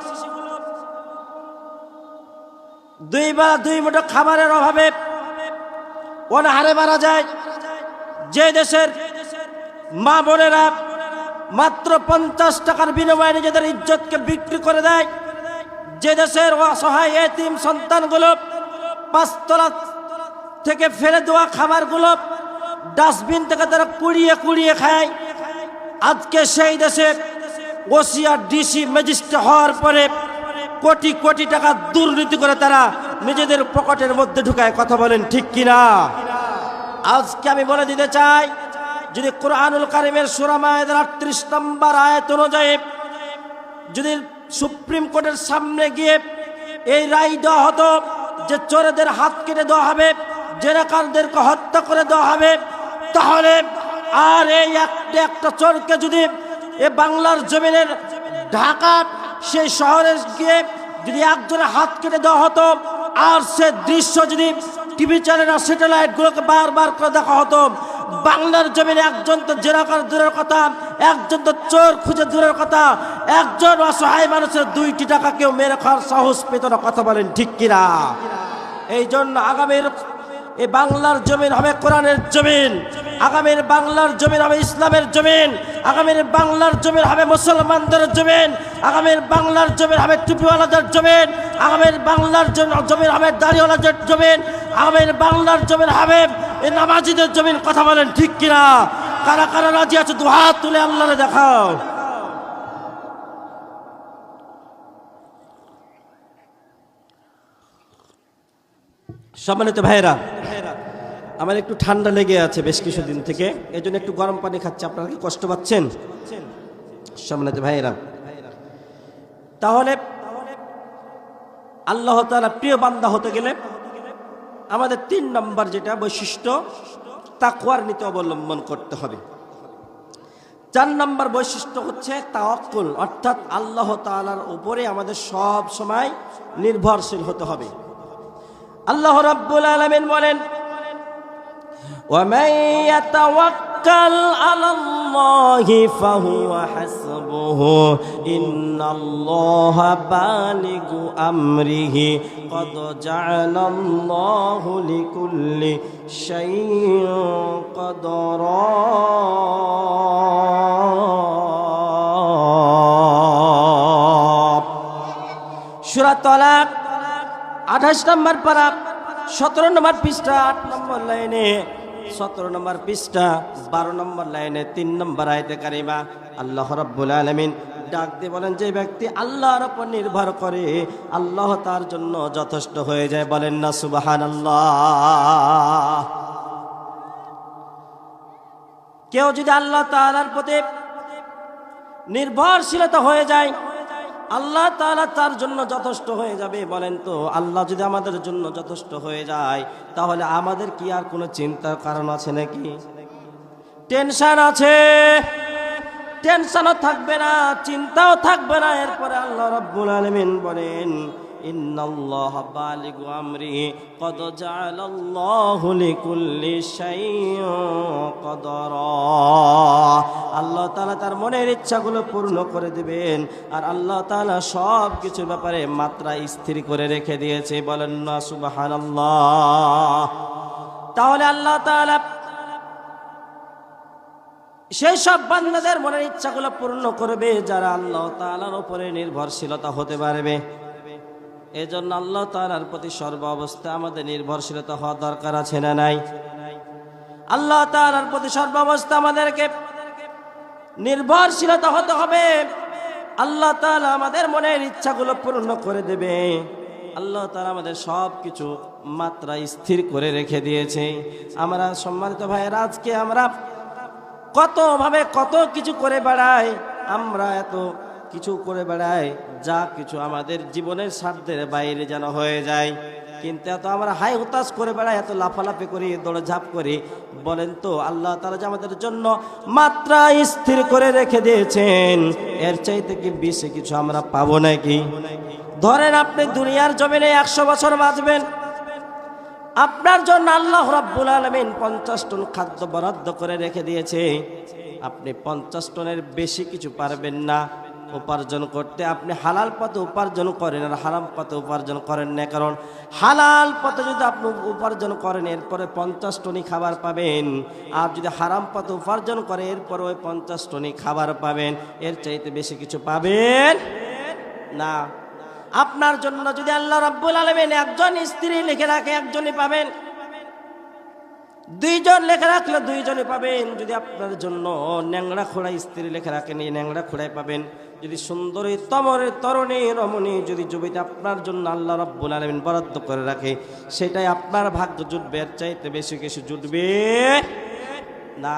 2 বেলা 2 মুঠো খাবারের অভাবে অনাহারে মারা যায়, যে দেশের মা বোনেরা মাত্র 50 টাকার বিনিময়ে নিজেদের ইজ্জতকে বিক্রি করে দেয়, যে দেশের অসহায় এতিম সন্তানগুলো 5 তলা থেকে ফেলে দেওয়া খাবারগুলো ডাস্টবিন থেকে তারা কুড়িয়ে কুড়িয়ে খায়, আজকে সেই দেশে ওসি আর ডিসি ম্যাজিস্ট্রেট হওয়ার পরে কোটি কোটি টাকা দুর্নীতি করে তারা নিজেদের পকেটের মধ্যে ঢুকায়। কথা বলেন ঠিক কিনা? আজকে আমি বলে দিতে চাই, যদি কোরআনুল কারীমের সূরা মায়েদার 38 নম্বর আয়াত অনুযায়ী যদি সুপ্রিম কোর্টের সামনে গিয়ে এই রায় দেওয়া হতো যে চোরেদের হাত কেটে দেওয়া হবে, জেনাকারদেরকে হত্যা করে দেওয়া হবে, তাহলে আর এই একটা চোরকে যদি এ বাংলার জমিনের ঢাকা সেই শহরে গিয়ে যদি একজনের হাত কেটে দেওয়া হতো, আর সে দৃশ্য যদি টিভি চ্যানেল আর স্যাটেলাইটগুলোকে বারবার করে দেখা হতো, বাংলার জমিনে একজন তো জেনাকার দূরের কথা, একজন তো চোর খুঁজে দূরের কথা, একজন অসহায় মানুষের 2টি টাকা কেউ মেরে খাওয়ার সাহস পেত না। কথা বলেন ঠিক কিনা? এই জন্য আগামীর এই বাংলার জমিন হবে কোরআনের জমিন, আগামীর বাংলার জমিন হবে ইসলামের জমিন, আগামীর বাংলার জমিন হবে মুসলমানদের জমিন, আগামীর বাংলার জমিন হবে টুপিওয়ালাদের জমিন, আগামীর বাংলার জমিন হবে দাড়িওয়ালাদের জমিন, আগামীর বাংলার জমিন হবে এই নামাজিদের জমিন। কথা বলেন ঠিক কিনা? কারা কারা রাজি আছে দুহাত তুলে আল্লাহরে দেখাও। সম্মানিত ভাইরা, আমার একটু ঠান্ডা লেগে আছে বেশ কিছুদিন থেকে, এই জন্য একটু গরম পানি খাচ্ছি। আপনারা কি কষ্ট পাচ্ছেন? সম্মানিত ভাইরা, তাহলে আল্লাহ তাআলা প্রিয় বান্দা হতে গেলে আমাদের 3 নম্বর যেটা বৈশিষ্ট্য, তাকওয়ার নীতি অবলম্বন করতে হবে। 4 নম্বর বৈশিষ্ট্য হচ্ছে তাওয়াক্কুল, অর্থাৎ আল্লাহ তাআলার উপরে আমাদের সব সময় নির্ভরশীল হতে হবে। আল্লাহ রাব্বুল আলামিন বলেন, ومن يتوكل على الله فهو حسبه إن الله بالغ أمره قد جعل الله لكل شيء قدرا। সূরা তালাক 28 নম্বর পারা 17 নম্বর পৃষ্ঠা 8 নম্বর লাইনে, 17 নম্বর পৃষ্ঠা 12 নম্বর লাইনে 3 নম্বর আয়াতে কারিমা আল্লাহ রাব্বুল আলামিন ডাক দিয়ে বলেন, যে ব্যক্তি আল্লাহর উপর নির্ভর করে আল্লাহ তার জন্য যথেষ্ট হয়ে যায়। বলেন না সুবহানাল্লাহ। কেউ যদি আল্লাহ তাআলার প্রতি নির্ভরশীলতা হয়ে যায়, আল্লাহ তাআলা তার জন্য যথেষ্ট হয়ে যাবে। বলেন তো, আল্লাহ যদি আমাদের জন্য যথেষ্ট হয়ে যায়, তাহলে আমাদের কি আর কোনো চিন্তার কারণ আছে নাকি? টেনশন আছে? টেনশনও থাকবে না, চিন্তাও থাকবে না। এরপরে আল্লাহ রাব্বুল আলামিন বলেন, ইন্নাল্লাহা বালিগু আমরিহি কদ জাআলাল্লাহু লিকুল্লি শাইইন কদরা। আল্লাহ তাআলা তার মনের ইচ্ছাগুলো পূর্ণ করে দিবেন, আর আল্লাহ তাআলা সব কিছুর ব্যাপারে মাত্রা স্থির করে রেখে দিয়েছে। বলেন না সুবহানাল্লাহ। তাহলে আল্লাহ তাআলা সেই সব বান্দাদের মনের ইচ্ছাগুলো পূর্ণ করবে যারা আল্লাহ তাআলার উপরে নির্ভরশীলতা হতে পারবে। এজন্য আল্লাহ তাআলার প্রতি সর্ব অবস্থায় আমাদের নির্ভরশীলতা হওয়া দরকার আছে না নাই? আল্লাহ তাআলার প্রতি সর্ব অবস্থায় আমাদেরকে নির্ভরশীলতা হতে হবে। আল্লাহ তাআলা আমাদের মনের ইচ্ছাগুলো পূর্ণ করে দেবে। আল্লাহ তাআলা আমাদের সব কিছু মাত্রা স্থির করে রেখে দিয়েছে। আমরা সম্মানিত ভাইয়েরা, আজকে আমরা কতভাবে কত কিছু করে বেড়াই, আমরা এত কিছু করে বেড়াই যা কিছু আমাদের জীবনের স্বার্থের বাইরে যেন হয়ে যায়। কিন্তু এত আমরা হাই হুতাশ করে বেড়াই, এত লাফালাফি করি, দৌড়ঝাঁপ করি। বলেন তো, আল্লাহ তাআলা যে আমাদের জন্য মাত্রা স্থির করে রেখে দিয়েছেন, এর চাইতে কি বেশি কিছু আমরা পাবো নাকি? ধরেন আপনি দুনিয়ার জমিনে 100 বছর বাঁচবেন, আপনার জন্য আল্লাহ রাব্বুল আলামিন 50 টন খাদ্য বরাদ্দ করে রেখে দিয়েছে। আপনি 50 টনের বেশি কিছু পারবেন না উপার্জন করতে। আপনি হালাল পথে উপার্জন করেন আর হারাম পথে উপার্জন করেন না। কারণ হালাল পথে যদি আপনি উপার্জন করেন, এরপরে 50 টনই খাবার পাবেন, আর যদি হারাম পথে উপার্জন করে, এরপরে ওই 50 টনই খাবার পাবেন, এর চাইতে বেশি কিছু পাবেন না। আপনার জন্য যদি আল্লাহ রাব্বুল আলামিন একজন স্ত্রী লিখে রাখে, একজনই পাবেন। 2 জন লেখা রাখলে 2 জনই পাবেন। যদি আপনার জন্য ন্যাংরা খোড়া স্ত্রী লেখা রাখেন, এই ন্যাংরা খোড়াই পাবেন। যদি সুন্দরী তরুণী রমণী যদি যুবতী আপনার জন্য আল্লাহ রাব্বুল আলামিন বরাদ্দ করে রাখে, সেটাই আপনার ভাগ্য জুটবে, এর চাইতে বেশি কিছু জুটবে না।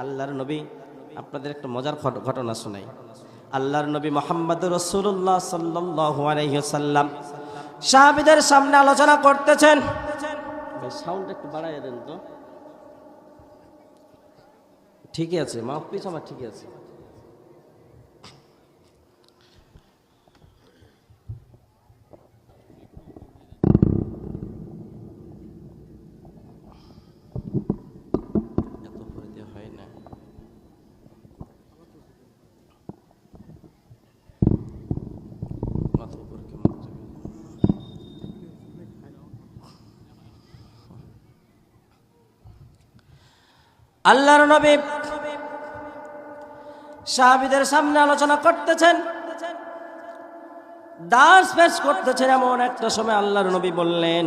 আল্লাহর নবী, আপনাদের একটা মজার ঘটনা শোনাই। আল্লাহর নবী মুহাম্মদুর রাসূলুল্লাহ সাল্লাল্লাহু আলাইহি ওয়াসাল্লাম সাহাবীদের সামনে আলোচনা করতেছেন। ভাই সাউন্ড একটু বাড়াই দেন তো। ঠিকই আছে, মাউথপিস আমার ঠিকই আছে। এত করে দিয়ে হয় না। মাথা উপর কেমন যাবে? আল্লাহর নবী সাহাবীদের সামনে আলোচনা করতেছেন, দাস পেশ করতেছেন। এমন একটা সময় আল্লাহর নবী বললেন,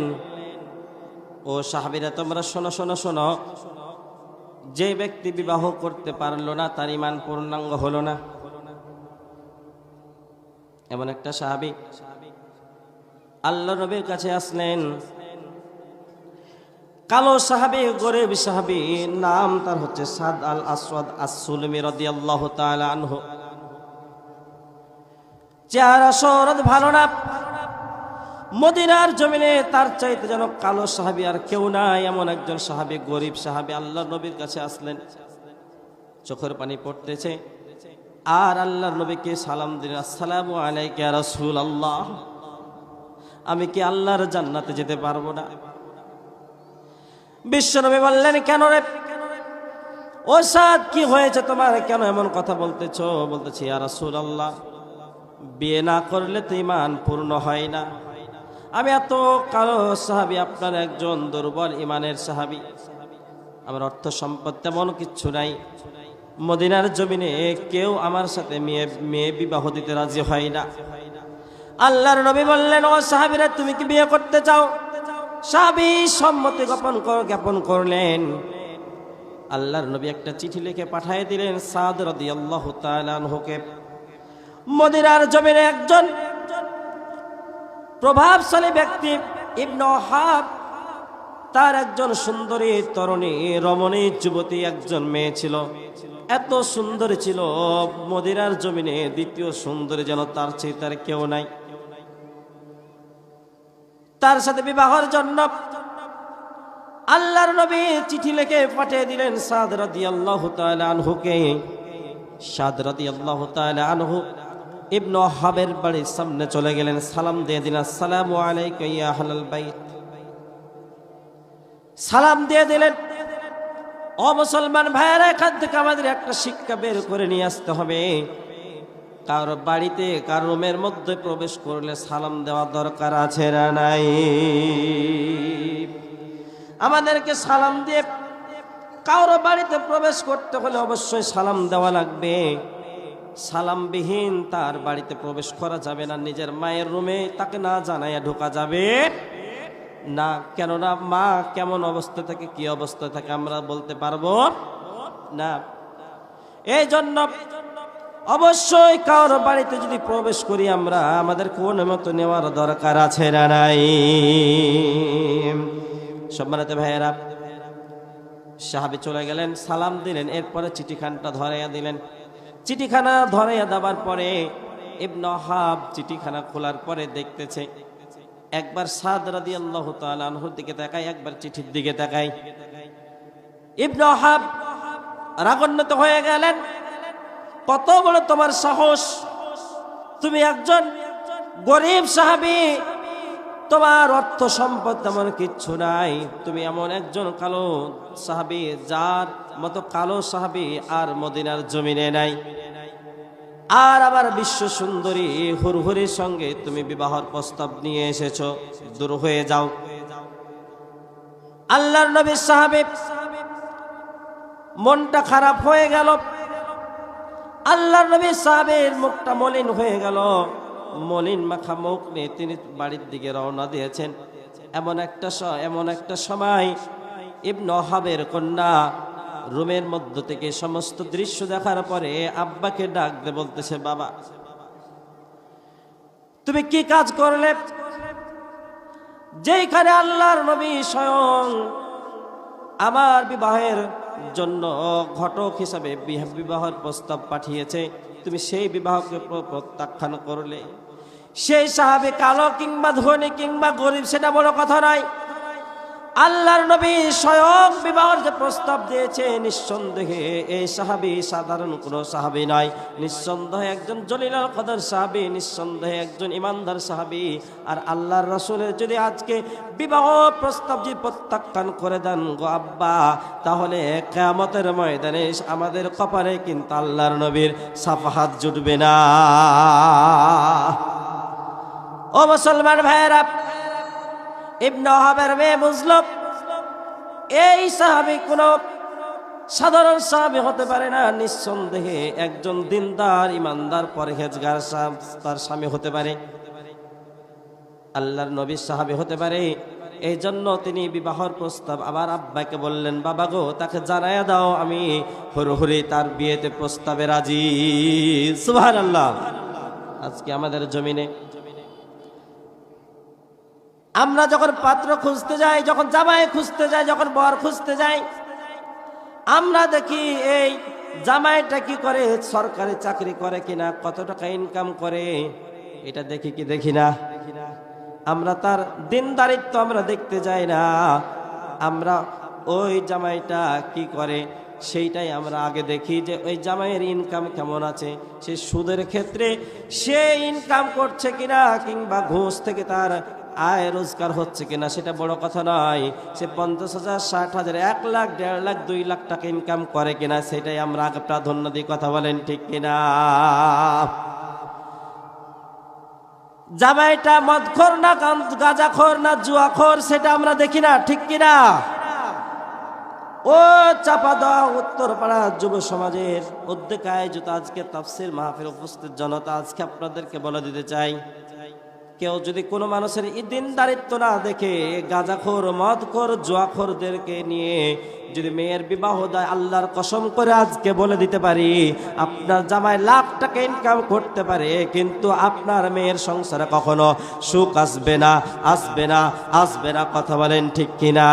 ও সাহাবীরা তোমরা শোনো শোনো শোনো, যে ব্যক্তি বিবাহ করতে পারলো না তার ঈমান পূর্ণাঙ্গ হলো না। এমন একটা সাহাবী আল্লাহর নবীর কাছে আসলেন, কালো সাহাবী, গরিব সাহাবী, নাম তার হচ্ছে সাদ আল আসওয়াদ আস-সুলমি রাদিয়াল্লাহু তাআলা আনহু। চেহারা শরৎ ভালো না, মদিনার জমিনে তার চাইতে যেন কালো সাহাবী আর কেউ নাই। এমন একজন সাহাবী, গরিব সাহাবী আল্লাহর নবীর কাছে আসলেন, চোখের পানি পড়তেছে আর আল্লাহর নবীকে সালাম দিলেন, আসসালামু আলাইকা ইয়া রাসূলুল্লাহ, আমি কি আল্লাহর জান্নাতে যেতে পারবো না? বিশ্বনবী বললেন, কেন রে ও সাদ, কি হয়েছে তোমার, কেন এমন কথা বলতেছো? বলতেছি, ইয়া রাসূলুল্লাহ, বিয়ে না করলে তো ঈমান পূর্ণ হয় না। আমি এত কালো সাহাবী, আপনার একজন দুর্বল ঈমানের সাহাবী, আমার অর্থ সম্পদ তেমন কিচ্ছু নাই, মদিনার জমিনে কেউ আমার সাথে মেয়ে বিবাহ দিতে রাজি হয় না। আল্লাহর নবী বললেন, ও সাহাবীরা, তুমি কি বিয়ে করতে চাও? সাহাবী সম্মতি জ্ঞাপন করলেন। আল্লাহর নবী একটা চিঠি লিখে পাঠিয়ে দিলেন সাদ রাদিয়াল্লাহু তাআলা আনহুকে। মদিনার জমিনে একজন প্রভাবশালী ব্যক্তি ইবনে ওয়াহাব, তার একজন সুন্দরী তরুণী রমণী যুবতী একজন মেয়ে ছিল, এত সুন্দরী ছিল, মদিনার জমিনে দ্বিতীয় সুন্দরী যেন তার চেয়ে তার কেউ নাই। তার সাথে বিবাহের জন্য আল্লাহর নবী চিঠি লিখে পাঠিয়ে দিলেন সাদ রাদিয়াল্লাহু তাআলা আনহুকে। সাদ রাদিয়াল্লাহু তাআলা আনহু ইবনে ওয়াহাবের বাড়ির সামনে চলে গেলেন, সালাম দিয়ে দিলেন, আসসালামু আলাইকা ইয়া আহলাল বাইত। সালাম দিয়ে দিলেন। ও মুসলমান ভাইয়েরা, এখান থেকে আমাদের একটা শিক্ষা বের করে নিয়ে আসতে হবে। কারো বাড়িতে, কার রুমের মধ্যে প্রবেশ করলে সালাম দেওয়া দরকার আছে না নাই? আমাদেরকে সালাম দিয়ে কারো বাড়িতে প্রবেশ করতে হলে অবশ্যই সালাম দেওয়া লাগবে। সালামবিহীন তার বাড়িতে প্রবেশ করা যাবে না। নিজের মায়ের রুমে তাকে না জানাইয়া ঢোকা যাবে না, কেননা মা কেমন অবস্থা থাকে, কি অবস্থা থাকে আমরা বলতে পারবো না। এই জন্য অবশ্যই কারো বাড়িতে যদি প্রবেশ করি আমরা, আমাদের কোন মতো নেওয়ার দরকার আছে না নাই? সম্মানিত ভাইয়েরা, সাহাবী চলে গেলেন, সালাম দিলেন, এরপরে চিঠিখানটা ধরাইয়া দিলেন। চিঠিখানা ধরাইয়া দেওয়ার পরে ইবনে ওয়াহাব চিঠিখানা খোলার পরে দেখতেছে, একবার সাদ রাদিয়াল্লাহু তাআলা আনহুর দিকে তাকায়, একবার চিঠির দিকে তাকায়। ইবনে ওয়াহাব রাগান্বিত হয়ে গেলেন, কত বড় তোমার সাহস, তুমি একজন গরিব সাহাবী, তোমার অর্থ সম্পদ তেমন কিচ্ছু নাই, তুমি এমন একজন কালো সাহাবী যার মতো কালো সাহাবী আর মদিনার জমিনে নাই, আর আবার বিশ্ব সুন্দরী হুরহুরির সঙ্গে তুমি বিবাহের প্রস্তাব নিয়ে এসেছো, দূর হয়ে যাও। আল্লাহর নবীর সাহাবী মনটা খারাপ হয়ে গেল। আল্লাহর নবীর সাহাবীর মুখটা মলিন হয়ে গেল। মলিন মাখা মুখ নিয়ে তিনি বাড়ির দিকে রওনা দিয়েছেন। এমন একটা সময় ইবনে ওয়াহাবের কন্যা রুমের মধ্য থেকে সমস্ত দৃশ্য দেখার পরে আব্বাকে ডাক দিয়ে বলতেছে, বাবা তুমি কি কাজ করলে? যেখানে আল্লাহর নবী স্বয়ং আমার বিবাহের জন্য ঘটক হিসাবে বিবাহের প্রস্তাব পাঠিয়েছে, তুমি সেই বিবাহকে প্রত্যাখ্যান করলে। সেই সাহাবী কালো কিংবা ধনী কিংবা গরিব সেটা বড় কথা নয়, আল্লাহর নবী স্বয়ং বিবাহের যে প্রস্তাব দিয়েছে, নিঃসন্দেহে এই সাহাবী সাধারণ কোনো সাহাবী নয়, নিঃসন্দেহে একজন জলিলুল কদর সাহাবী, নিঃসন্দেহে একজন ইমানদার সাহাবী। আর আল্লাহর রাসূলের যদি আজকে বিবাহ প্রস্তাব যদি প্রত্যাখ্যান করে দেন গো আব্বা, তাহলে কিয়ামতের ময়দানে আমাদের কপালে কিন্তু আল্লাহর নবীর সাফাহাত জুটবে না। ও মুসলমান ভাইয়েরা, ইবনে ওয়াহাবের মেয়ে বুঝল এই সাহাবী কোন সাধারণ সাহাবী হতে পারে না, নিঃসন্দেহে একজন দিনদার ইমানদার পরহেজগার তার স্বামী হতে পারে, আল্লাহর নবীর সাহাবী হতে পারে। এই জন্য তিনি বিবাহের প্রস্তাব আবার আব্বাকে বললেন, বাবা গো তাকে জানায়া দাও আমি হুরহুরি তার বিয়েতে প্রস্তাবে রাজি। সুবহানাল্লাহ। আজকে আমাদের জমিনে আমরা যখন পাত্র খুঁজতে যাই, যখন জামাই খুঁজতে যাই, যখন বর খুঁজতে যাই, আমরা দেখি এই জামাইটা কি করে, সরকারি চাকরি করে কিনা, কত টাকা ইনকাম করে, এটা দেখি কি দেখি না। আমরা তার দিনদারিত্ব আমরা দেখতে যাই না, আমরা ওই জামাইটা কি করে সেইটাই আমরা আগে দেখি, যে ওই জামাইয়ের ইনকাম কেমন আছে, সে সুদের ক্ষেত্রে সে ইনকাম করছে কিনা, কিংবা ঘুষ থেকে তার আয় রোজগার হচ্ছে কিনা, সেটা বড় কথা নয়। সে 50,000, 60,000, 1 লাখ, 1.5 লাখ, 2 লাখ টাকা ইনকাম করে কিনা, সেটাই আমরা আগে প্রাধান্য দিই। কথা বলেন ঠিক কিনা? জামাইটা মদখোর না গাঁজাখোর না জুয়াখোর, সেটা আমরা দেখি না, ঠিক কিনা? ও চাপা দেওয়া উত্তরপাড়া যুব সমাজের উদ্যোগে আয়োজিত আজকে তাফসীর মাহফিল উপস্থিত জনতা, আজকে আপনাদেরকে বলে দিতে চাই, কেউ যদি কোনো মানুষের দিনদারিত্ব না দেখে গাঁজাখোর মদখোর জুয়াখোরদেরকে নিয়ে যদি মেয়ের বিবাহ দেয়, আল্লাহর কসম করে আজকে বলে দিতে পারি, আপনার জামাই লাখ টাকা ইনকাম করতে পারে, কিন্তু আপনার মেয়ের সংসারে কখনো সুখ আসবে না, আসবে না, আসবে না। কথা বলেন ঠিক কিনা?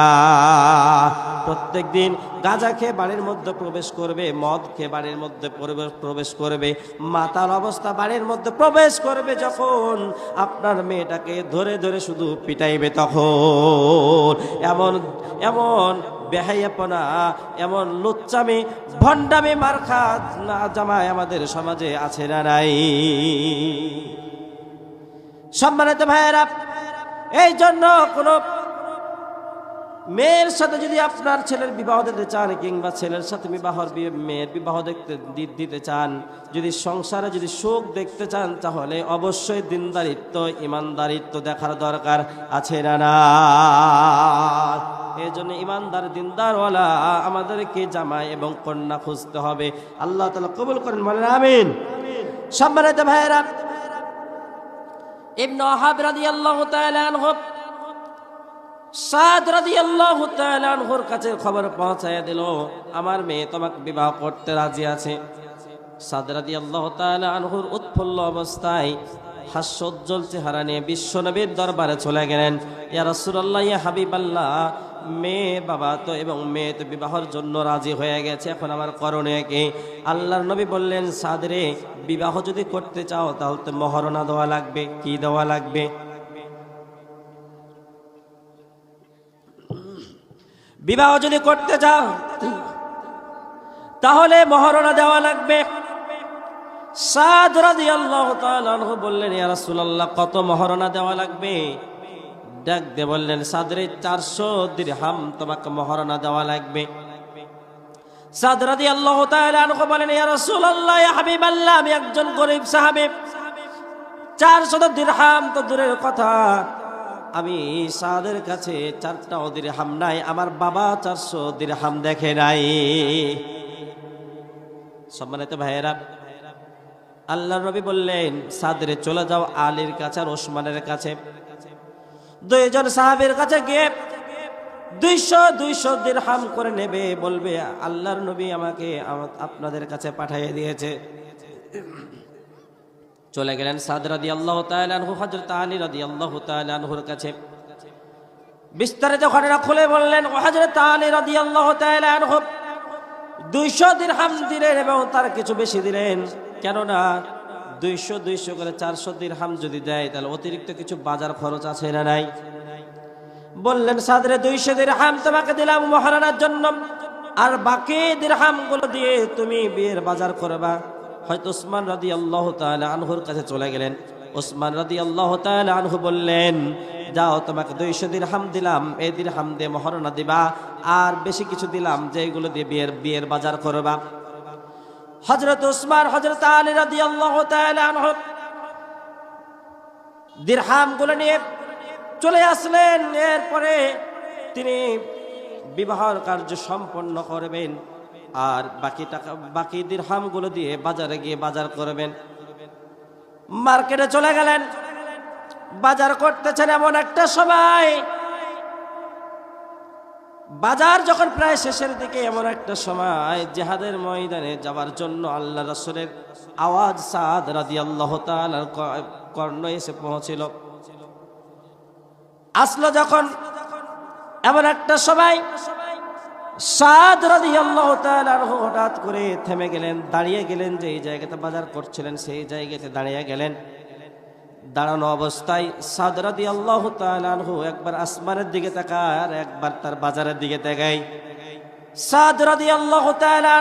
প্রত্যেক দিন গাঁজা খেয়ে বাড়ির মধ্যে প্রবেশ করবে, মদ খেয়ে বাড়ির মধ্যে প্রবেশ করবে, মাতাল অবস্থা বাড়ির মধ্যে প্রবেশ করবে, যখন আপনার মেয়েটাকে ধরে ধরে শুধু পিটাইবে, তখন এমন এমন বেহাইয়াপনা, এমন লুচ্চামি ভণ্ডামি মার্কা জামাই আমাদের সমাজে আছে না নাই? সম্মানিত ভাইয়েরা, এই জন্য কোন মেয়ের সাথে যদি আপনার ছেলের বিবাহ দিতে চান, কিংবা ছেলের সাথে মেয়ের বিবাহ দিতে চান, যদি সংসারে যদি সুখ দেখতে চান, তাহলে অবশ্যই দিনদারিত্ব ইমানদারিত্ব দেখার দরকার আছে না না? এই জন্য ইমানদার দিনদারওয়ালা আমাদেরকে জামাই এবং কন্যা খুঁজতে হবে। আল্লাহ তাআলা কবুল করেন, বলেন আমিন। সম্মানিত ভাইয়েরা, ইবনে ওয়াহাব রাদিয়াল্লাহু তাআলা আনহু সাদ রাদিয়াল্লাহু তাআলা আনহুর কাছে খবর পৌঁছায় দিল, আমার মেয়ে তোমাকে বিবাহ করতে রাজি আছে। সাদ রাদিয়াল্লাহু তাআলা আনহুর উৎফুল্ল অবস্থায় হাস্যোজ্জ্বল চেহারা নিয়ে বিশ্বনবীর দরবারে চলে গেলেন। ইয়া রাসূলুল্লাহ, ইয়া হাবিবাল্লাহ, মেয়ে বাবা তো এবং মেয়ে তো বিবাহের জন্য রাজি হয়ে গেছে, এখন আমার করণীয় কি? আল্লাহর নবী বললেন, সাদ রে, বিবাহ যদি করতে চাও তাহলে তো মহরনা দেওয়া লাগবে। কি দেওয়া লাগবে? বিবাহ যদি করতে চাও তাহলে মহরনা দেওয়া লাগবে। সাদ রাদিয়াল্লাহু তাআলা আনহু বললেন, ইয়া রাসূলুল্লাহ, কত মহরনা দেওয়া লাগবে? ডাক দিয়ে বললেন, সাদ রে, 400 দিরহাম তোমাকে মহরনা দেওয়া লাগবে। সাদ রাদিয়াল্লাহু তাআলা আনহু বলেন, ইয়া রাসূলুল্লাহ, ইয়া হাবিবাল্লাহ, আমি একজন গরীব সাহাবী, 400 দিরহাম তো দূরের কথা, আমি সাদের কাছে 4টা দিরহাম নাই, আমার বাবা 400 দিরহাম দেখে নাই। সম্মানিত ভাইয়েরা, আল্লাহর নবী বললেন, সাদরে চলে যাও আলীর কাছে আর ওসমানের কাছে। 2 জন সাহাবীর কাছে গিয়ে 200 দিরহাম করে নেবে, বলবে আল্লাহর নবী আমাকে আপনাদের কাছে পাঠিয়ে দিয়েছে। চলে গেলেন সাদ রাদিয়াল্লাহু তাআলা আনহু হযরত আলী রাদিয়াল্লাহু তাআলা আনহুর কাছে। বিস্তারিত ঘটনা খুলে বললেন, হযরত আলী রাদিয়াল্লাহু তাআলা আনহু 200 দিরহাম দিলেন এবং তার কিছু বেশি দিলেন। কেননা 200 করে 400 দিরহাম যদি দেয়, তাহলে অতিরিক্ত কিছু বাজার খরচ আছে না নাই? বললেন সাদরে 200 দিরহাম তোমাকে দিলাম মহারানার জন্য, আর বাকি দিরহামগুলো দিয়ে তুমি বিয়ের বাজার করবা। হয়তো উসমান রাদিয়াল্লাহু তাআলা আনহুর কাছে চলে গেলেন। উসমান রাদিয়াল্লাহু তাআলা আনহু বললেন, যাও তোমাকে 200 দিরহাম দিলাম, এই দিরহাম দিয়ে মহারণা দিবা, আর বেশি কিছু দিলাম যেগুলো দিয়ে বিয়ের বাজার করবা। হযরত উসমান হযরত আলী রাদিয়াল্লাহু তাআলা আনহু দিরহামগুলো নিয়ে চলে আসলেন। এরপরে তিনি বিবাহের কার্য সম্পন্ন করবেন, আর বাকি দিরহামগুলো দিয়ে বাজারে গিয়ে বাজার করবেন। মার্কেটে চলে গেলেন, বাজার করতেছেন। এমন একটা সময়, বাজার যখন প্রায় শেষের দিকে, এমন একটা সময় জিহাদের ময়দানে যাওয়ার জন্য আল্লাহ রাসূলের আওয়াজ সাদ রাদিয়াল্লাহু তাআলার কর্ণে এসে পৌঁছিল। আসলো যখন, এমন একটা সময় সাদ রাদিয়াল্লাহু তাআলা হঠাৎ করে থেমে গেলেন, দাঁড়িয়ে গেলেন। যে এই জায়গাতে বাজার করছিলেন সেই জায়গাতে দাঁড়িয়ে গেলেন। দাঁড়ানো অবস্থায় সাদ রাদিয়াল্লাহু তাআলা একবার আসমানের দিকে তাকায়, আর একবার তার বাজারের দিকে তাকায়। সাদ রাদিয়াল্লাহু তাআলা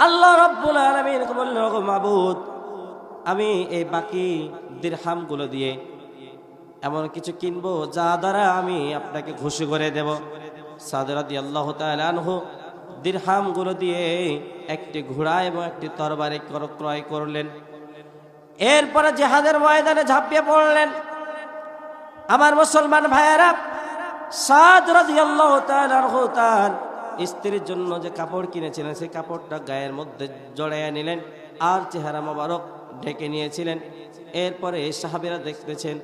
আল্লাহ রাব্বুল আলামিনকে বললেন, ওগো মাবুদ, আমি এই বাকি দিরহামগুলো দিয়ে এমন কিছু কিনবো যা দ্বারা আমি আপনাকে খুশি করে দেব। সাদ রাদিয়াল্লাহু তাআলা আনহু দিরহামগুলো দিয়ে একটি ঘোড়া এবং একটি তরবারি ক্রয় করলেন। এরপরে জিহাদের ময়দানে ঝাঁপিয়ে পড়লেন। আমার মুসলমান ভাইয়েরা, সাদ রাদিয়াল্লাহু তাআলা আনহু তার স্ত্রীর জন্য যে কাপড় কিনেছিলেন সেই কাপড়টা গায়ের মধ্যে জড়াইয়া নিলেন, আর চেহারা মোবারক ঢেকে নিয়েছিলেন। এরপরে সাহাবীরা দেখতেছেন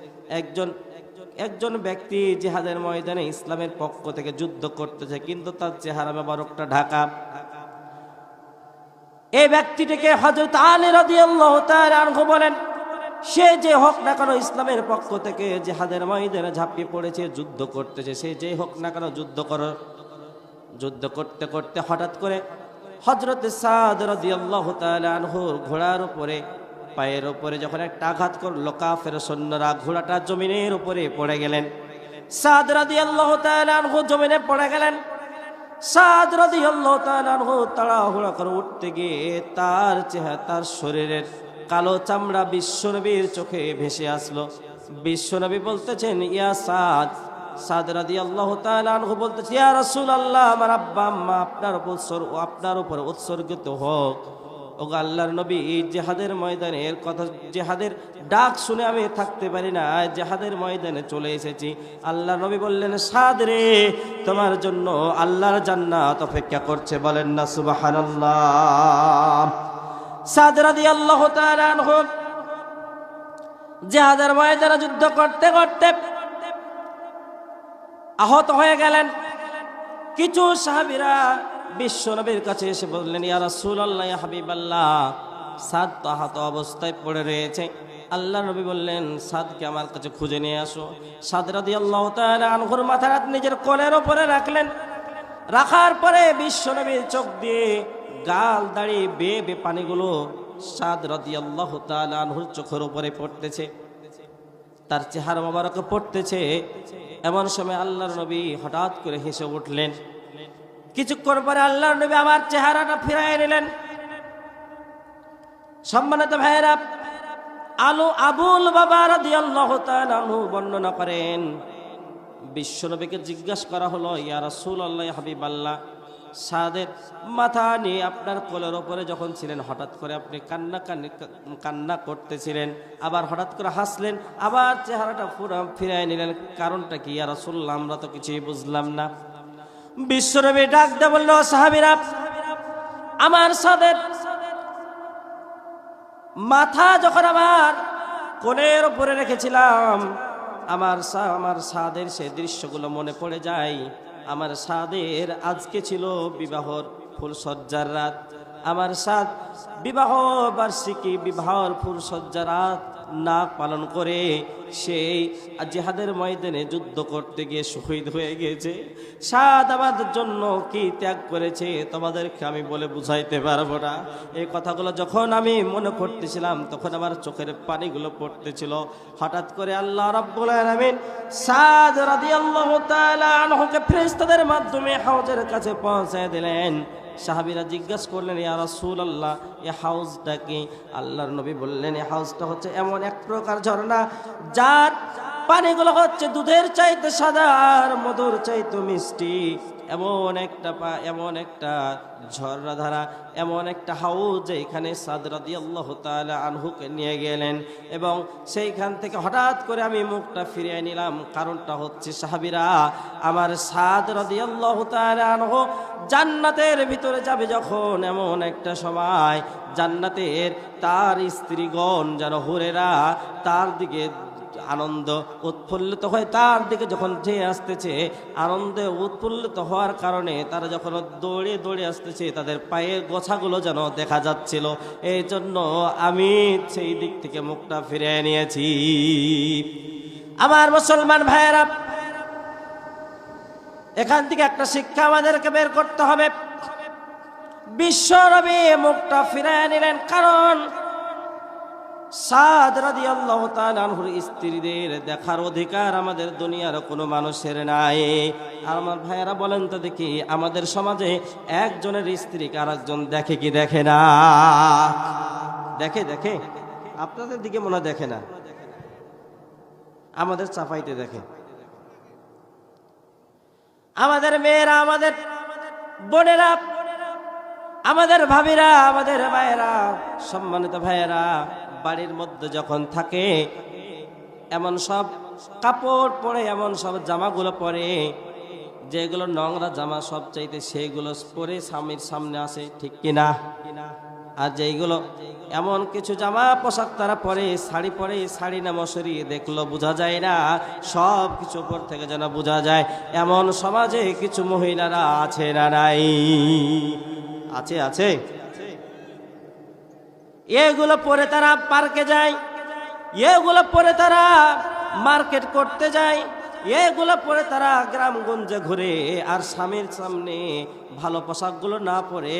একজন ব্যক্তি জিহাদের ময়দানে ইসলামের পক্ষ থেকে যুদ্ধ করতেছে, কিন্তু তার চেহারা মোবারকটা ঢাকা। এই ব্যক্তিটিকে হযরত আলী রাদিয়াল্লাহু তাআলা আনহু বলেন, সে যে হোক না কেন ইসলামের পক্ষ থেকে জিহাদের ময়দানে ঝাঁপিয়ে পড়েছে, যুদ্ধ করতেছে, সে যে হোক না কেন যুদ্ধ করো। যুদ্ধ করতে করতে হঠাৎ করে হযরত সাদ রাদিয়াল্লাহু তাআলা আনহুর ঘোড়ার উপরে, পায়ের উপরে যখন একটা আঘাত করলো, কাফের সৈন্যরা ঘোড়াটা জমিনের উপরে পড়ে গেলেন। সাদ রাদিয়াল্লাহু তাআলা আনহু জমিনে পড়ে গেলেন। সাদ রাদিয়াল্লাহু তাআলা আনহু তাড়াহুড়া করে উঠতে গিয়ে তার শরীরের কালো চামড়া বিশ্বনবীর চোখে ভেসে আসলো। বিশ্বনবী বলতেছেন, ইয়া সাদ। সাদ রাদিয়াল্লাহু তাআলা আনহু বলতেছে, ইয়া রাসূলুল্লাহ, আমার আব্বা আম্মা আপনার উপর উৎসর্গিত হোক। ওগো আল্লাহর নবী, জিহাদের ময়দানের কথা, জিহাদের ডাক শুনে আমি থাকতে পারি না, জিহাদের ময়দানে চলে এসেছি। আল্লাহর নবী বললেন, সাদ রে, তোমার জন্য আল্লাহর জান্নাত অপেক্ষা করছে। বলেন না সুবহানাল্লাহ। সাদ রাদিয়াল্লাহু তাআলা আনহু জিহাদের ময়দানে যুদ্ধ করতে করতে আহত হয়ে গেলেন। কিছু সাহাবীরা বিশ্বনবীর কাছে এসে বললেন, ইয়া রাসূলুল্লাহ, ইয়া হাবিবাল্লাহ, সাদ তো আহত অবস্থায় পড়ে রয়েছে। আল্লাহ নবী বললেন, সাদকে আমার কাছে খুঁজে নিয়ে আসো। সাদ রাদিয়াল্লাহু তাআলা আনহুর মাথাটা নিজের কোলের উপরে রাখলেন। রাখার পরে বিশ্বনবীর চোখ দিয়ে গাল দাড়ি বেয়ে পানিগুলো সাদ রাদিয়াল্লাহু তাআলা আনহুর চোখের উপরে পড়তেছে, তার চেহারা মোবারকে পড়তেছে। এমন সময় আল্লাহর নবী হঠাৎ করে হেসে উঠলেন। কিছুক্ষণ পরে আল্লাহর নবী আমার চেহারাটা ফিরাই নিলেন। সম্মানিত ভাইয়েরা, আবুল বাবা রাদিয়াল্লাহু তাআলা আনহু বর্ণনা করেন, বিশ্বনবীকে জিজ্ঞাসা করা হলো, ইয়া রাসূলুল্লাহ, ইয়া হাবিবাল্লাহ, সাদের মাথা নিয়ে আপনার কোলের ওপরে যখন ছিলেন, হঠাৎ করে আপনি কান্না করতেছিলেন, আবার হঠাৎ করে হাসলেন, আবার চেহারাটা পুরো ফিরাই নিলেন, কারণটা কি ইয়া রাসূলুল্লাহ? আমরা তো কিছুই বুঝলাম না। বিশ্বনবী ডাক দিয়ে বলল, সাহাবীরা, আমার সাদের মাথা যখন আমার কোলের উপরে রেখেছিলাম, আমার সাদের সে দৃশ্যগুলো মনে পড়ে যায়। আমার সাদের আজকে ছিল বিবাহর ফুলসজ্জার রাত, আমার সাথ বিবাহ বার্ষিকী বিবাহর ফুরসজ্জা রাত না পালন করে সেই জিহাদের ময়দানে যুদ্ধ করতে গিয়ে শহীদ হয়ে গেছে। সাদ আমাদের জন্য কি ত্যাগ করেছে তোমাদেরকে আমি বলে বুঝাইতে পারবো না। এই কথাগুলো যখন আমি মনে করতেছিলাম তখন আমার চোখের পানিগুলো পড়তেছিল। হঠাৎ করে আল্লাহ রাব্বুল আলামিন সাদ রাদিয়াল্লাহু তাআলা আনহুকে ফেরেশতাদের মাধ্যমে হাউজের কাছে পৌঁছায় দিলেন। সাহাবীরা জিজ্ঞাসা করলেন, ইয়া রাসূলুল্লাহ, এই হাউজটা কি? আল্লাহর নবী বললেন, এই হাউজটা হচ্ছে এমন এক প্রকার ঝর্ণা যার পানিগুলো হচ্ছে দুধের চাইতে সাদা আর মধুর চাইতে মিষ্টি। এমন একটা ঝর্ণা ধারা, এমন একটা হাউজ এখানে সাদ রাদিয়াল্লাহু তাআলা আনহুকে নিয়ে গেলেন এবং সেইখান থেকে হঠাৎ করে আমি মুখটা ফিরিয়ে নিলাম। কারণটা হচ্ছে সাহাবীরা, আমার সাদ রাদিয়াল্লাহু তাআলা আনহু জান্নাতের ভিতরে যাবে যখন, এমন একটা সময় জান্নাতের তার স্ত্রীগণ যেন হুরেরা তার দিকে আনন্দ উৎফুল্লিত হয়, তার দিকে যখন চেয়ে আসতেছে, আনন্দে উৎফুল্লিত হওয়ার কারণে তারা যখন দৌড়ে দৌড়ে আসতেছে তাদের পায়ের গোছাগুলো যেন দেখা যাচ্ছিল। এই জন্য আমি সেই দিক থেকে মুখটা ফিরে নিয়েছি। আমার মুসলমান ভাইয়েরা, এখান থেকে একটা শিক্ষা আমাদেরকে বের করতে হবে। বিশ্বনবী মুখটা ফিরে নিলেন কারণ সাদ রাদিয়াল্লাহু তাআলা আনহুর স্ত্রীদের দেখার অধিকার আমাদের দুনিয়ার কোনো মানুষের নাই। আর আমার ভাইয়েরা বলেন তো দেখি, আমাদের সমাজে একজনের স্ত্রীকে আরেকজন দেখে কি দেখে না? দেখে আপনাদের দিকে মনে দেখে না, আমাদের চাপাইতে দেখে। আমাদের মেয়েরা, আমাদের বোনেরা, আমাদের ভাবিরা, আমাদের ভাইয়েরা, সম্মানিত ভাইয়েরা বাড়ির মধ্যে যখন থাকে এমন সব কাপড় পরে, এমন সব জামাগুলো পরে যেগুলো নোংরা জামা সব চাইতে সেইগুলো পরে স্বামীর সামনে আসে, ঠিক কিনা? আর যেইগুলো এমন কিছু জামা পোশাক তারা পরে, শাড়ি পরে, শাড়ি না মশারি দেখলো বোঝা যায় না, সব কিছু উপর থেকে যেন বোঝা যায়। এমন সমাজে কিছু মহিলারা আছে না নাই? আছে। এগুলো পরে তারা পার্কে যায়, এগুলো পরে তারা মার্কেট করতে যায়, এগুলো পরে তারা গ্রামগঞ্জে ঘুরে। আর স্বামীর সামনে ভালো পোশাকগুলো না পরে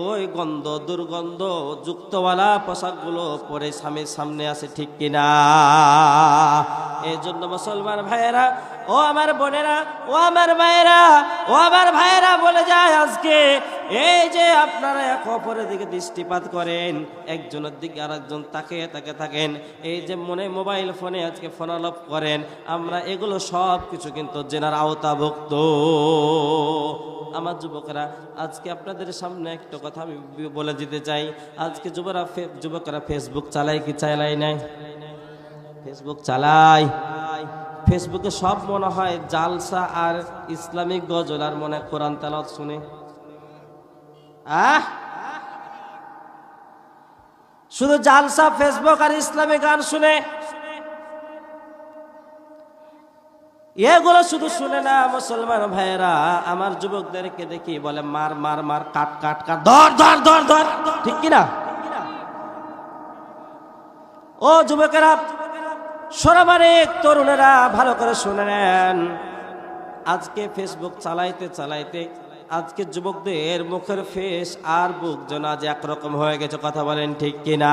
ওই গন্ধ দুর্গন্ধ যুক্তওয়ালা পোশাকগুলো পরে স্বামীর সামনে আসে, ঠিক কিনা? এই জন্য মুসলমান ভাইয়েরা, ও আমার বোনেরা, ও আমার মায়েরা, ও আমার ভাইয়েরা বলে যায় আজকে এই যে আপনারা এক অপরের দিকে দৃষ্টিপাত করেন, একজনের দিকে আরেকজন তাকিয়ে থাকেন, এই যে মনে মোবাইল ফোনে আজকে ফোনালাপ করেন, আমরা এগুলো সব কিছু কিন্তু জেনার আওতাভুক্ত। আমার যুবকরা, আজকে আপনাদের সামনে একটা কথা আমি বলে দিতে চাই। আজকে যুবকরা ফেসবুক চালায় কি চালাই নাই? ফেসবুক চালায়। ফেসবুকে সব মনে হয় জালসা আর ইসলামিক গজল আর মনে কোরআন তেলাওয়াত শুনে। শুধু জালসা, ফেসবুক আর ইসলামী গান শুনে। এগুলো শুধু শুনে না মুসলমান ভাইয়েরা, আমার যুবকদেরকে দেখি বলে মার মার মার, কাট কাট কাট, ধর ধর ধর ধর, ঠিক কিনা? ও যুবকেরা, সোনামানিক তরুণেরা ভালো করে শুনে নেন। আজকে ফেসবুক চালাইতে আজকে যুবকদের মুখের ফেস আর বুক যেন আজ একরকম হয়ে গেছে, কথা বলেন ঠিক কিনা?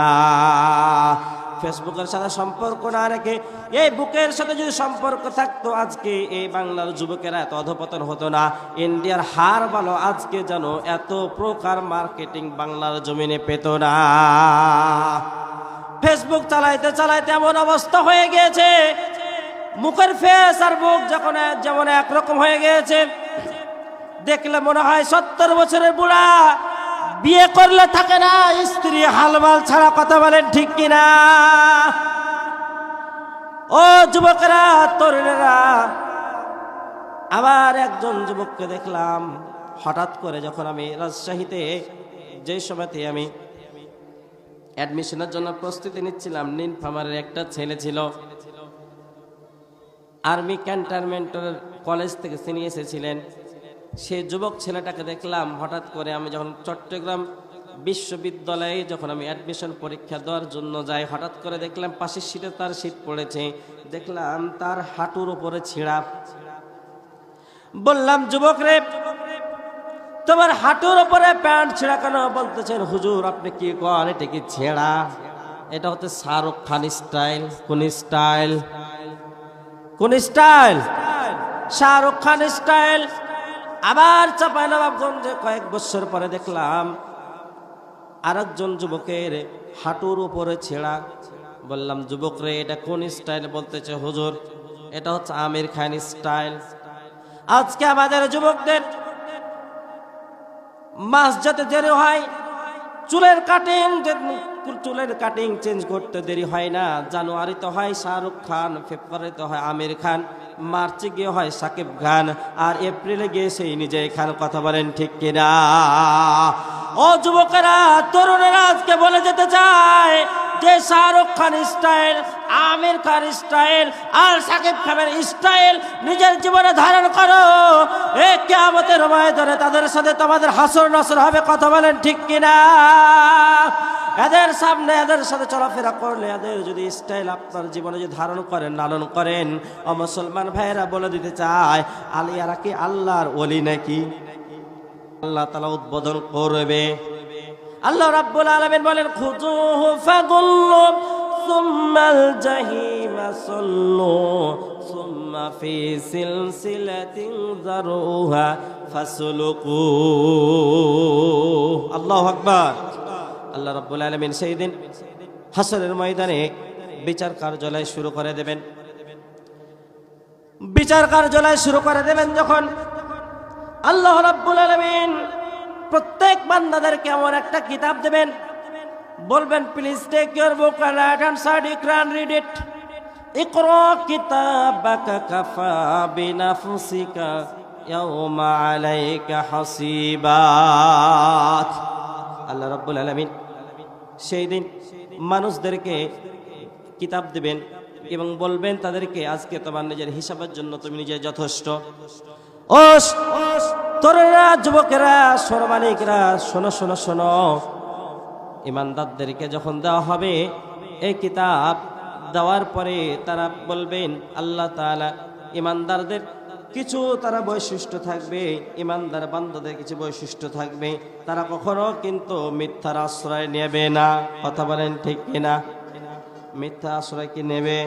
ফেসবুকের সাথে সম্পর্ক না রেখে এই বুকের সাথে যদি সম্পর্ক থাকতো, আজকে এই বাংলার যুবকেরা এত অধপতন হতো না। ইন্ডিয়ার হার ভালো, আজকে যেন এত প্রকার মার্কেটিং বাংলার জমিনে পেত না। ফেসবুক চালাইতে এমন অবস্থা হয়ে গিয়েছে, মুখের ফেস আর বুক যেমন একরকম হয়ে গিয়েছে। দেখলে মনে হয় 70 বছরের বুড়া, বিয়ে করলে থাকে না স্ত্রী হালমাল ছাড়া, কথা বলেন ঠিক কিনা? ও যুবকেরা, তরুণেরা, আবার একজন যুবককে দেখলাম হঠাৎ করে, যখন আমি রাজশাহীতে যে সময়তে আমি অ্যাডমিশনের জন্য প্রস্তুতি নিচ্ছিলাম, নীলফামারের একটা ছেলে ছিল, আর্মি ক্যান্টনমেন্টের কলেজ থেকে তিনি এসেছিলেন। সেই যুবক ছেলেটাকে দেখলাম হঠাৎ করে, আমি যখন চট্টগ্রাম বিশ্ববিদ্যালয়ে যখন আমি অ্যাডমিশন পরীক্ষা দেওয়ার জন্য যাই, হঠাৎ করে দেখলাম পাশের সিটে তার সিট পড়েছে, দেখলাম তার হাঁটুর উপরে ছিঁড়া। বললাম, যুবক রে, তোমার হাঁটুর উপরে প্যান্ট ছেঁড়া কেন? বলতেছেন, হুজুর আপনি কি করেন, এটা কি ছেঁড়া? এটা হচ্ছে শাহরুখ খান স্টাইল। কোন স্টাইল? কোন স্টাইল? শাহরুখ খান স্টাইল। আবার চাঁপাইনবাবগঞ্জে কয়েক বছর পরে দেখলাম আরেকজন যুবকের হাঁটুর উপরে ছেঁড়া। বললাম, যুবক রে, এটা কোন স্টাইল? বলতেছে, হুজুর এটা হচ্ছে আমির খান স্টাইল। আজকে আমাদের যুবকদের মাস যাতে দেরি হয়, চুলের কাটিং চেঞ্জ করতে দেরি হয় না। জানুয়ারিতে হয় শাহরুখ খান, ফেব্রুয়ারিতে হয় আমির খান, মার্চে গিয়ে হয় সাকিব খান, আর এপ্রিলে গিয়ে সেই নিজেই খান। কথা বলেন ঠিক কিনা? ও যুবকেরা, তরুণেরা আজকে বলে যেতে চায় যে শাহরুখ খান স্টাইল, আমির খান স্টাইল আর সাকিব খানের স্টাইল নিজের জীবনে ধারণ করো। এ কিয়ামতের ময়দানে তাদের সাথে তোমাদের হাসর নাসর হবে। কথা বলেন ঠিক কিনা? এদের সামনে এদের সাথে চলাফেরা করলে, এদের যদি স্টাইল আপনার জীবনে যদি ধারণ করেন, লালন করেন, ও মুসলমান ভাইয়েরা বলে দিতে চায়, আলিয়ারা কি আল্লাহর ওলি নাকি? আল্লাহ তাআলা উদ্বোধন করবে। আল্লাহ রাব্বুল আলামিন বলেন, খুযুহু ফাগুল্লু সুম্মাল জাহিমা সাল্লু সুম্মা ফি সিলসিলাতিন যারুহা ফাসলুকু। আল্লাহু আকবার। আল্লাহ রাব্বুল আলামিন সেই দিন হাসরের ময়দানে বিচার কার্যালয় শুরু করে দেবেন। বিচার কার্যালয় শুরু করে দেবেন যখন, আল্লাহ রাব্বুল আলামিন প্রত্যেক বান্দাদেরকে এমন একটা কিতাব দেবেন, বলবেন, please take your book and right hand side, you can read it. ইকরা কিতাবাকা কাফা বিনাফসিকা ইয়াওমা আলাইকা হাসিবা। আল্লাহ রাব্বুল আলামিন সেই দিন মানুষদেরকে কিতাব দিবেন এবং বলবেন তাদেরকে, আজকে তোমার নিজের হিসাবের জন্য তুমি নিজে যথেষ্ট। ও তরুণরা, যুবকেরা, সোনামানিকরা, শোনো শোনো শোনো। ইমানদারদেরকে যখন দেওয়া হবে এই কিতাব, দেওয়ার পরে তারা বলবেন, আল্লাহ তাআলা ইমানদারদের কিছু তারা বৈশিষ্ট্য থাকবে, ইমানদার বান্দাদের কিছু বৈশিষ্ট্য থাকবে। তারা কখনো কিন্তু মিথ্যার আশ্রয় নেবে না। কথা বলেন ঠিক কিনা? মিথ্যা আশ্রয় কি নেবে?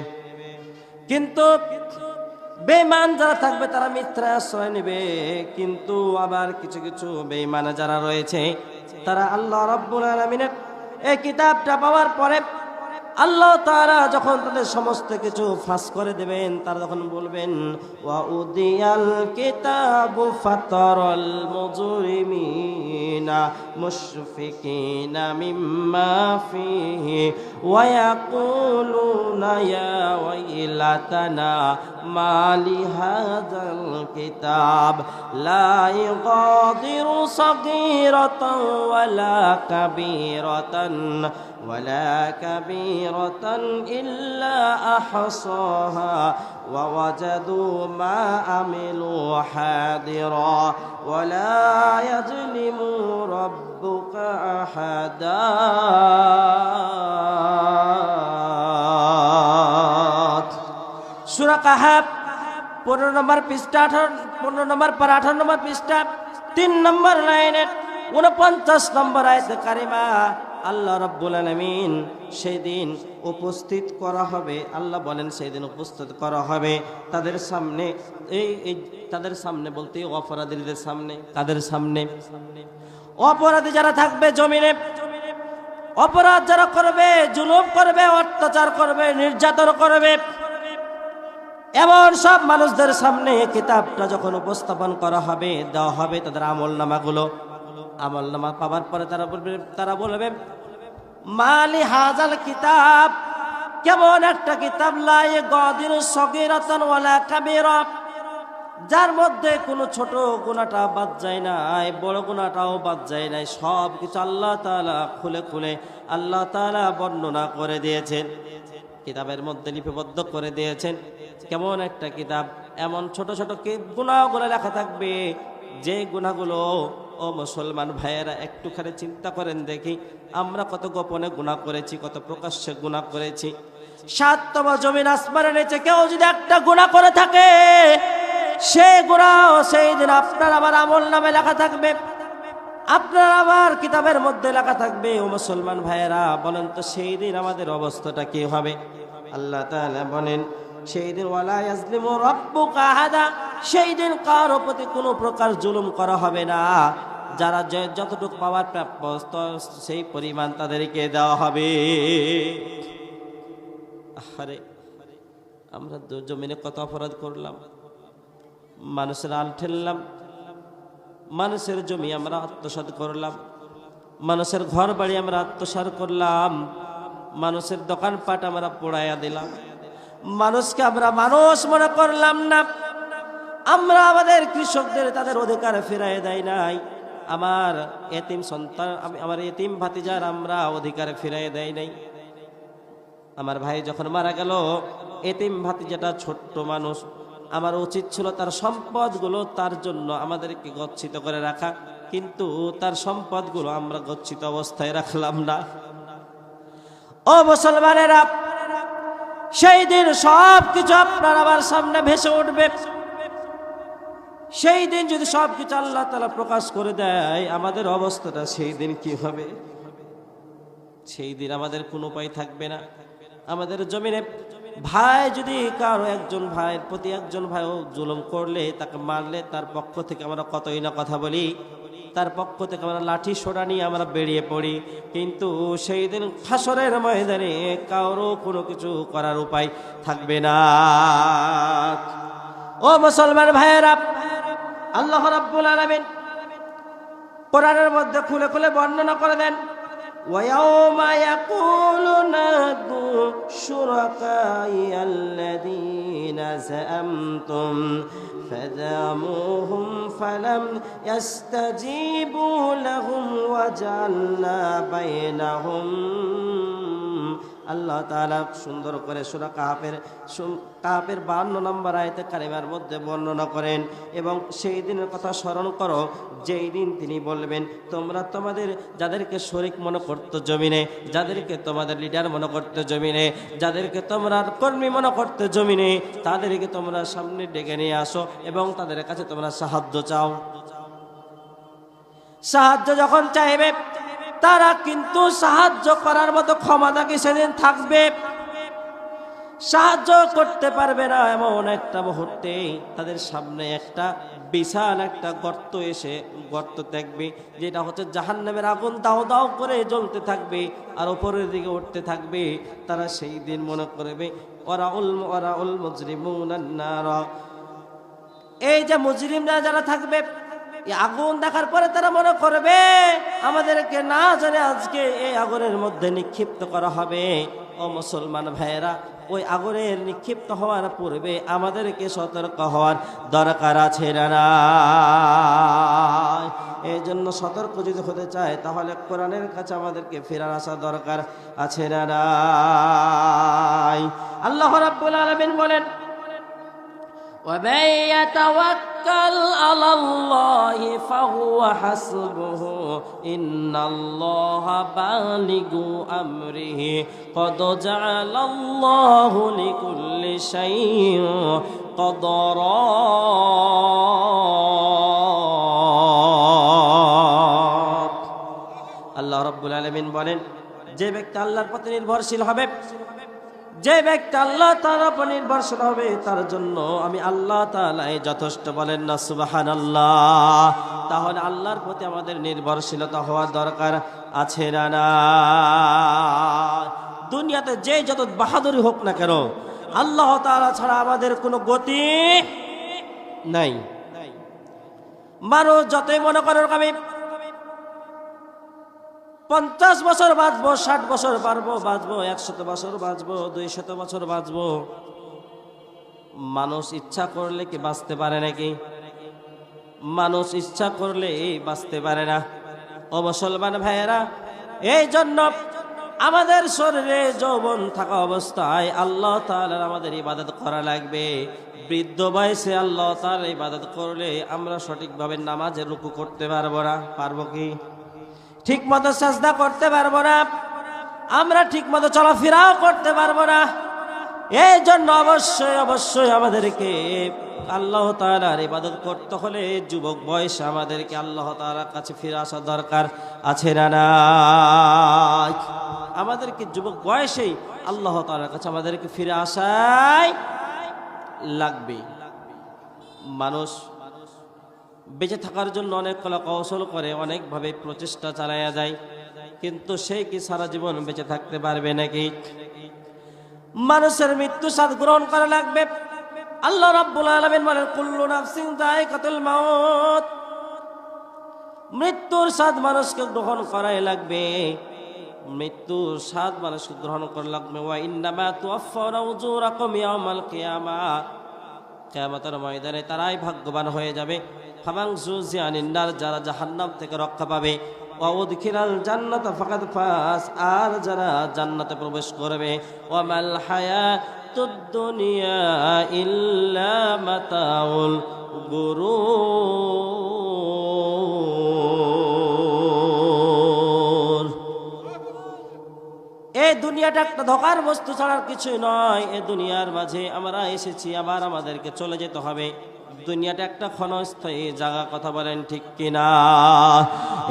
কিন্তু বেঈমান যারা থাকবে তারা মিথ্যা আশ্রয় নেবে। কিন্তু আবার কিছু কিছু বেঈমান যারা রয়েছে, তারা আল্লাহ রাব্বুল আলামিনের এই কিতাবটা পাওয়ার পরে আল্লাহ তাআলা যখন তাদের সমস্ত কিছু ফাঁস করে দেবেন, তারা যখন বলবেন, ওয়া উদিয়াল কিতাবু ফাতারাল মুজরিমিনা মুশফিকিনা মিম্মা ফিহি ওয়া ইয়াকুলুনা ইয়া ওয়াইলাতানা মা লিহাযাল কিতাব লা ইগাদিরু সাগীরাতান ওয়ালা কাবীরাতান ولا كبيرة إلا أحصاها ووجدوا ما عملوا حاضرا ولا يظلم ربك أحدا সূরা কাহাফ 15 নম্বর পৃষ্ঠা, 15 নম্বর পারা 18 নম্বর পৃষ্ঠা 3 নম্বর লাইনের 49 নম্বর আয়াতে কারিমা আল্লাহ রাব্বুল আলামিন সেই দিন উপস্থিত করা হবে। আল্লাহ বলেন সেই দিন উপস্থিত করা হবে তাদের সামনে, এই তাদের সামনে বলতে অপরাধীদের সামনে। কাদের সামনে? অপরাধী যারা থাকবে জমিনে, অপরাধ যারা করবে, জুলুম করবে, অত্যাচার করবে, নির্যাতন করবে, এমন সব মানুষদের সামনে কিতাবটা যখন উপস্থাপন করা হবে, দেওয়া হবে তাদের আমলনামাগুলো। আমলনামা পাওয়ার পরে তারা বলবে মালি হাজাল কিতাব, কেমন একটা কিতাব, লা ইগাদিরু সগীরাতান ওয়ালা কাবীরা, যার মধ্যে কোনো ছোট গুনাহটা বাদ যায় না, বড় গুনাহটাও বাদ যায় না। সব কিছু আল্লাহ তাআলা খুলে খুলে আল্লাহ তাআলা বর্ণনা করে দিয়েছেন, কিতাবের মধ্যে লিপিবদ্ধ করে দিয়েছেন। কেমন একটা কিতাব, এমন ছোট ছোট গুনাহগুলো লেখা থাকবে যে গুনাহগুলো ও মুসলমান ভাইয়েরা, একটুখানি চিন্তা করেন দেখি, আমরা কত গোপনে গুনাহ করেছি, কত প্রকাশ্যে গুনাহ করেছি। 7তম জমিন আসমানের নিচে কেউ যদি একটা গুনাহ করে থাকে, সেই গুনাহ সেই দিন আপনার আমার আমল নামে লেখা থাকবে, আপনার আমার কিতাবের মধ্যে লেখা থাকবে। ও মুসলমান ভাইয়েরা, বলেন তো সেই দিন আমাদের অবস্থাটা কি হবে? আল্লাহ তাআলা বলেন সেই দিন ওয়ালা ইয়াজলিমু রাব্বুকা আহাদা, সেই দিন কারো প্রতি কোনো প্রকার জুলুম করা হবে না। যারা যতটুকু পাওয়ার প্রাপ্য সেই পরিমাণ তাদেরকে দেওয়া হবে। আরে আমরা জমিনে কত অপরাধ করলাম, মানুষের আল ঠেললাম, মানুষের জমি আমরা আত্মসাৎ করলাম, মানুষের ঘর বাড়ি আমরা আত্মসাৎ করলাম, মানুষের দোকানপাট আমরা পোড়াইয়া দিলাম, মানুষকে আমরা মানুষ মনে করলাম না, আমরা আমাদের কৃষকদের তাদের অধিকার ফিরাই দেয় নাই, আমার এতিম সন্তান আমার এতিম ভাতিজার আমরা অধিকার ফিরাই দেয় নাই। আমার ভাই যখন মারা গেল, এতিম ভাতিজাটা ছোট্ট মানুষ, আমার উচিত ছিল তার সম্পদগুলো তার জন্য আমাদেরকে গচ্ছিত করে রাখা, কিন্তু তার সম্পদগুলো আমরা গচ্ছিত অবস্থায় রাখলাম না। ও মুসলমানেরা, সেই দিন সব কিছু আপনার আমার সামনে ভেসে উঠবে। সেই দিন যদি সব কিছু আল্লাহ তাআলা প্রকাশ করে দেয়, আমাদের অবস্থাটা সেই দিন কি হবে? সেই দিন আমাদের কোনো উপায় থাকবে না। আমাদের জমিনে ভাই যদি কারো একজন ভাইয়ের প্রতি একজন ভাই জুলুম করলে, তাকে মারলে, তার পক্ষ থেকে আমরা কতই না কথা বলি, তার পক্ষ থেকে আমরা লাঠি সোটা নিয়ে আমরা বেরিয়ে পড়ি, কিন্তু সেই দিন হাসরের ময়দানে কারো কোনো কিছু করার উপায় থাকবে না। ও মুসলমান ভাইয়েরা, আল্লাহ রাব্বুল আলামিন কোরআনের মধ্যে খুলে খুলে বর্ণনা করে দেন, وَيَوْمَ يَقُولُ نَادُوا شُرَكَائِيَ الَّذِينَ زَعَمْتُمْ فَدَعَوْهُمْ فَلَمْ يَسْتَجِيبُوا لَهُمْ وَجَعَلْنَا بَيْنَهُمْ। আল্লাহ তাআলা সুন্দর করে সূরা কাহাফের 52 নম্বর আয়াতে কারিমার মধ্যে বর্ণনা করেন, এবং সেই দিনের কথা স্মরণ করো যেই দিন তিনি বলবেন, তোমরা তোমাদের যাদেরকে শরীক মনে করতো জমিনে, যাদেরকে তোমাদের লিডার মনে করতে জমিনে, যাদেরকে তোমরা কর্মী মনে করতে জমিনে, তাদেরকে তোমরা সামনে ডেকে নিয়ে আসো এবং তাদের কাছে তোমরা সাহায্য চাও। সাহায্য যখন চাইবে, তারা কিন্তু সাহায্য করার মতো ক্ষমতা কি সেদিন থাকবে? সাহায্য করতে পারবে না। এমন একটা মুহূর্তে তাদের সামনে একটা বিশাল একটা গর্ত থাকবে, যেটা হচ্ছে জাহান্নামের আগুন দাও দাও করে জ্বলতে থাকবে আর উপরের দিকে উঠতে থাকবে। তারা সেই দিন মনে করবে ওয়ারাউল মুজরিমুনান নার, এই যে মুজরিমরা যারা থাকবে, আগুন দেখার পরে তারা মনে করবে আমাদেরকে না জানে আজকে এই আগুনের মধ্যে নিক্ষিপ্ত করা হবে। ও মুসলমান ভাইয়েরা, ওই আগুনের নিক্ষিপ্ত হওয়ার পূর্বে আমাদেরকে সতর্ক হওয়ার দরকার আছে না? এই জন্য সতর্ক যদি হতে চায়, তাহলে কোরআনের কাছে আমাদেরকে ফিরে আসা দরকার আছে না? আল্লাহ রাব্বুল আলামিন বলেন, وَمَن يَتَوَكَّلْ عَلَى اللَّهِ فَهُوَ حَسْبُهُ إِنَّ اللَّهَ بَالِغُ أَمْرِهِ قَدْ جَعَلَ اللَّهُ لِكُلِّ شَيْءٍ قَدْرًا। আল্লাহ রাব্বুল আলামিন বলেন, যে ব্যক্তি আল্লাহর প্রতি নির্ভরশীল হবে, যে ব্যক্তি আল্লাহ তাআলার উপর নির্ভরশীল হবে, তার জন্য আমি আল্লাহ তাআলাই যথেষ্ট। বলেন না সুবহানাল্লাহ? তাহলে আল্লাহর প্রতি আমাদের নির্ভরশীলতা হওয়ার দরকার আছে না? দুনিয়াতে যে যত বাহাদুরি হোক না কেন, আল্লাহ তাআলা ছাড়া আমাদের কোনো গতি নাই। মানুষ যতই মনে করেন আমি 50 বছর বাঁচবো, 60 বছর বাঁচবো, 100 বছর বাঁচবো, 200 বছর বাঁচবো, মানুষ ইচ্ছা করলে কি বাঁচতে পারে নাকি? মানুষ ইচ্ছা করলে বাঁচতে পারে না। ও মুসলমান ভাইয়েরা, এই জন্য আমাদের শরীরে যৌবন থাকা অবস্থায় আল্লাহ তাআলার আমাদের ইবাদত করা লাগবে। বৃদ্ধ বয়সে আল্লাহ তাআলার ইবাদত করলে আমরা সঠিকভাবে নামাজে রুকু করতে পারবো না। পারবো কি? ঠিক মতো সাজদা করতে পারবো না, আমরা ঠিক মতো চলাফেরাও করতে পারবো না। এই জন্য অবশ্যই অবশ্যই আমাদেরকে আল্লাহ তাআলার ইবাদত করতে হলে যুবক বয়সে আমাদেরকে আল্লাহ তাআলার কাছে ফিরে আসা দরকার আছে না নাই? আমাদেরকে যুবক বয়সেই আল্লাহ তাআলার কাছে আমাদেরকে ফিরে আসাই লাগবে। মানুষ বেঁচে থাকার জন্য অনেক কলা কৌশল করে, অনেকভাবে প্রচেষ্টা চালায়া যায়, কিন্তু সে কি সারা জীবন বেঁচে থাকতে পারবে নাকি? মানুষের মৃত্যু স্বাদ গ্রহণ করা লাগবে। আল্লাহ রাব্বুল আলামিন বলেন, কুল্লু নাফসিন যায়িকাতুল মাউত। মৃত্যুর স্বাদ মানুষকে গ্রহণ করাই লাগবে, মৃত্যুর স্বাদ মানুষকে গ্রহণ করা লাগবে। ওয়া ইন্নামা তুওয়াফাউনা উজুরাকুম ইয়াওমাল কিয়ামাহ। কিয়ামতের ময়দানে তারাই ভাগ্যবান হয়ে যাবে। ফামান যুযিয়া আনিন নার, যারা জাহান্নাম থেকে রক্ষা পাবে। ওয়া উদখিলাল জান্নাতা ফাকাদ ফাজ, আর যারা জান্নাতে প্রবেশ করবে। ওয়া মাল হায়াতুদ দুনিয়া ইল্লা মাতাউল গুরুর। এই দুনিয়াটা একটা ধোঁকার বস্তু ছাড়ার কিছুই নয়। এই দুনিয়ার মাঝে আমরা এসেছি, আবার আমাদেরকে চলে যেতে হবে। দুনিয়াটা একটা ক্ষণস্থায়ী জায়গা, কথা বলেন ঠিক কিনা?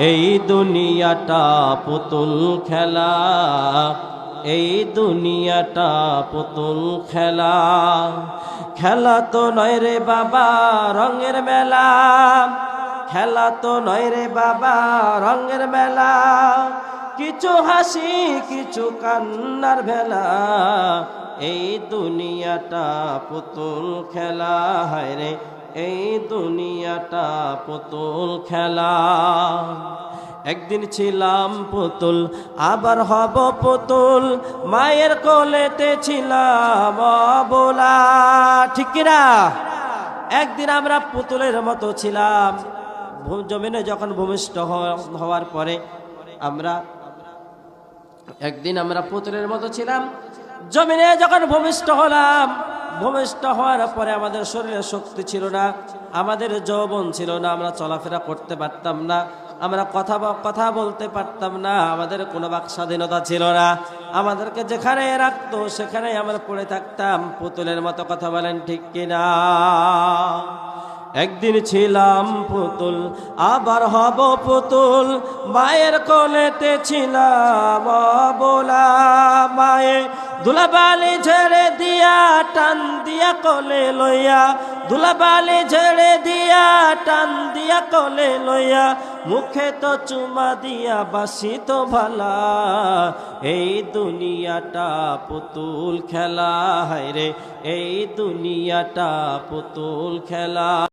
এই দুনিয়াটা পুতুল খেলা, এই দুনিয়াটা পুতুল খেলা। খেলা তো নয় রে বাবা রঙের মেলা, খেলা তো নয় রে বাবা রঙের মেলা। কিছু হাসি কিছু কান্নার ভেলা, এই দুনিয়াটা পুতুল খেলা। হায় রে এই দুনিয়াটা পুতুল খেলা। একদিন ছিলাম পুতুল আবার হব পুতুল, মায়ের কোলেতে ছিলাম অবলা। ঠিক কিনা? একদিন আমরা পুতুলের মতো ছিলাম। জমিনে যখন ভূমিষ্ঠ হওয়ার পরে একদিন আমরা পুতুলের মতো ছিলাম। জমিনে যখন ভূমিষ্ঠ হলাম, ভূমিষ্ঠ হওয়ার পরে আমাদের শরীরে শক্তি ছিল না, আমাদের যৌবন ছিল না, আমরা চলাফেরা করতে পারতাম না, আমরা কথা বলতে পারতাম না, আমাদের কোনো বাক স্বাধীনতা ছিল না। আমাদেরকে যেখানে রাখতো সেখানে আমরা পড়ে থাকতাম পুতুলের মতো, কথা বলেন ঠিক কিনা? একদিন ছিলাম পুতুল আবার হব পুতুল, মায়ের কোলেতে ছিলাম অবলা। মায়ে দুলাবালি ঝেড়ে দিয়া টান দিয়া কোলে লইয়া, দুলাবালি ঝেড়ে দিয়া টান দিয়া কোলে লইয়া, মুখে তো চুমা দিয়া বাসি তো ভালা। এই দুনিয়াটা পুতুল খেলা, হায় রে এই দুনিয়াটা পুতুল খেলা।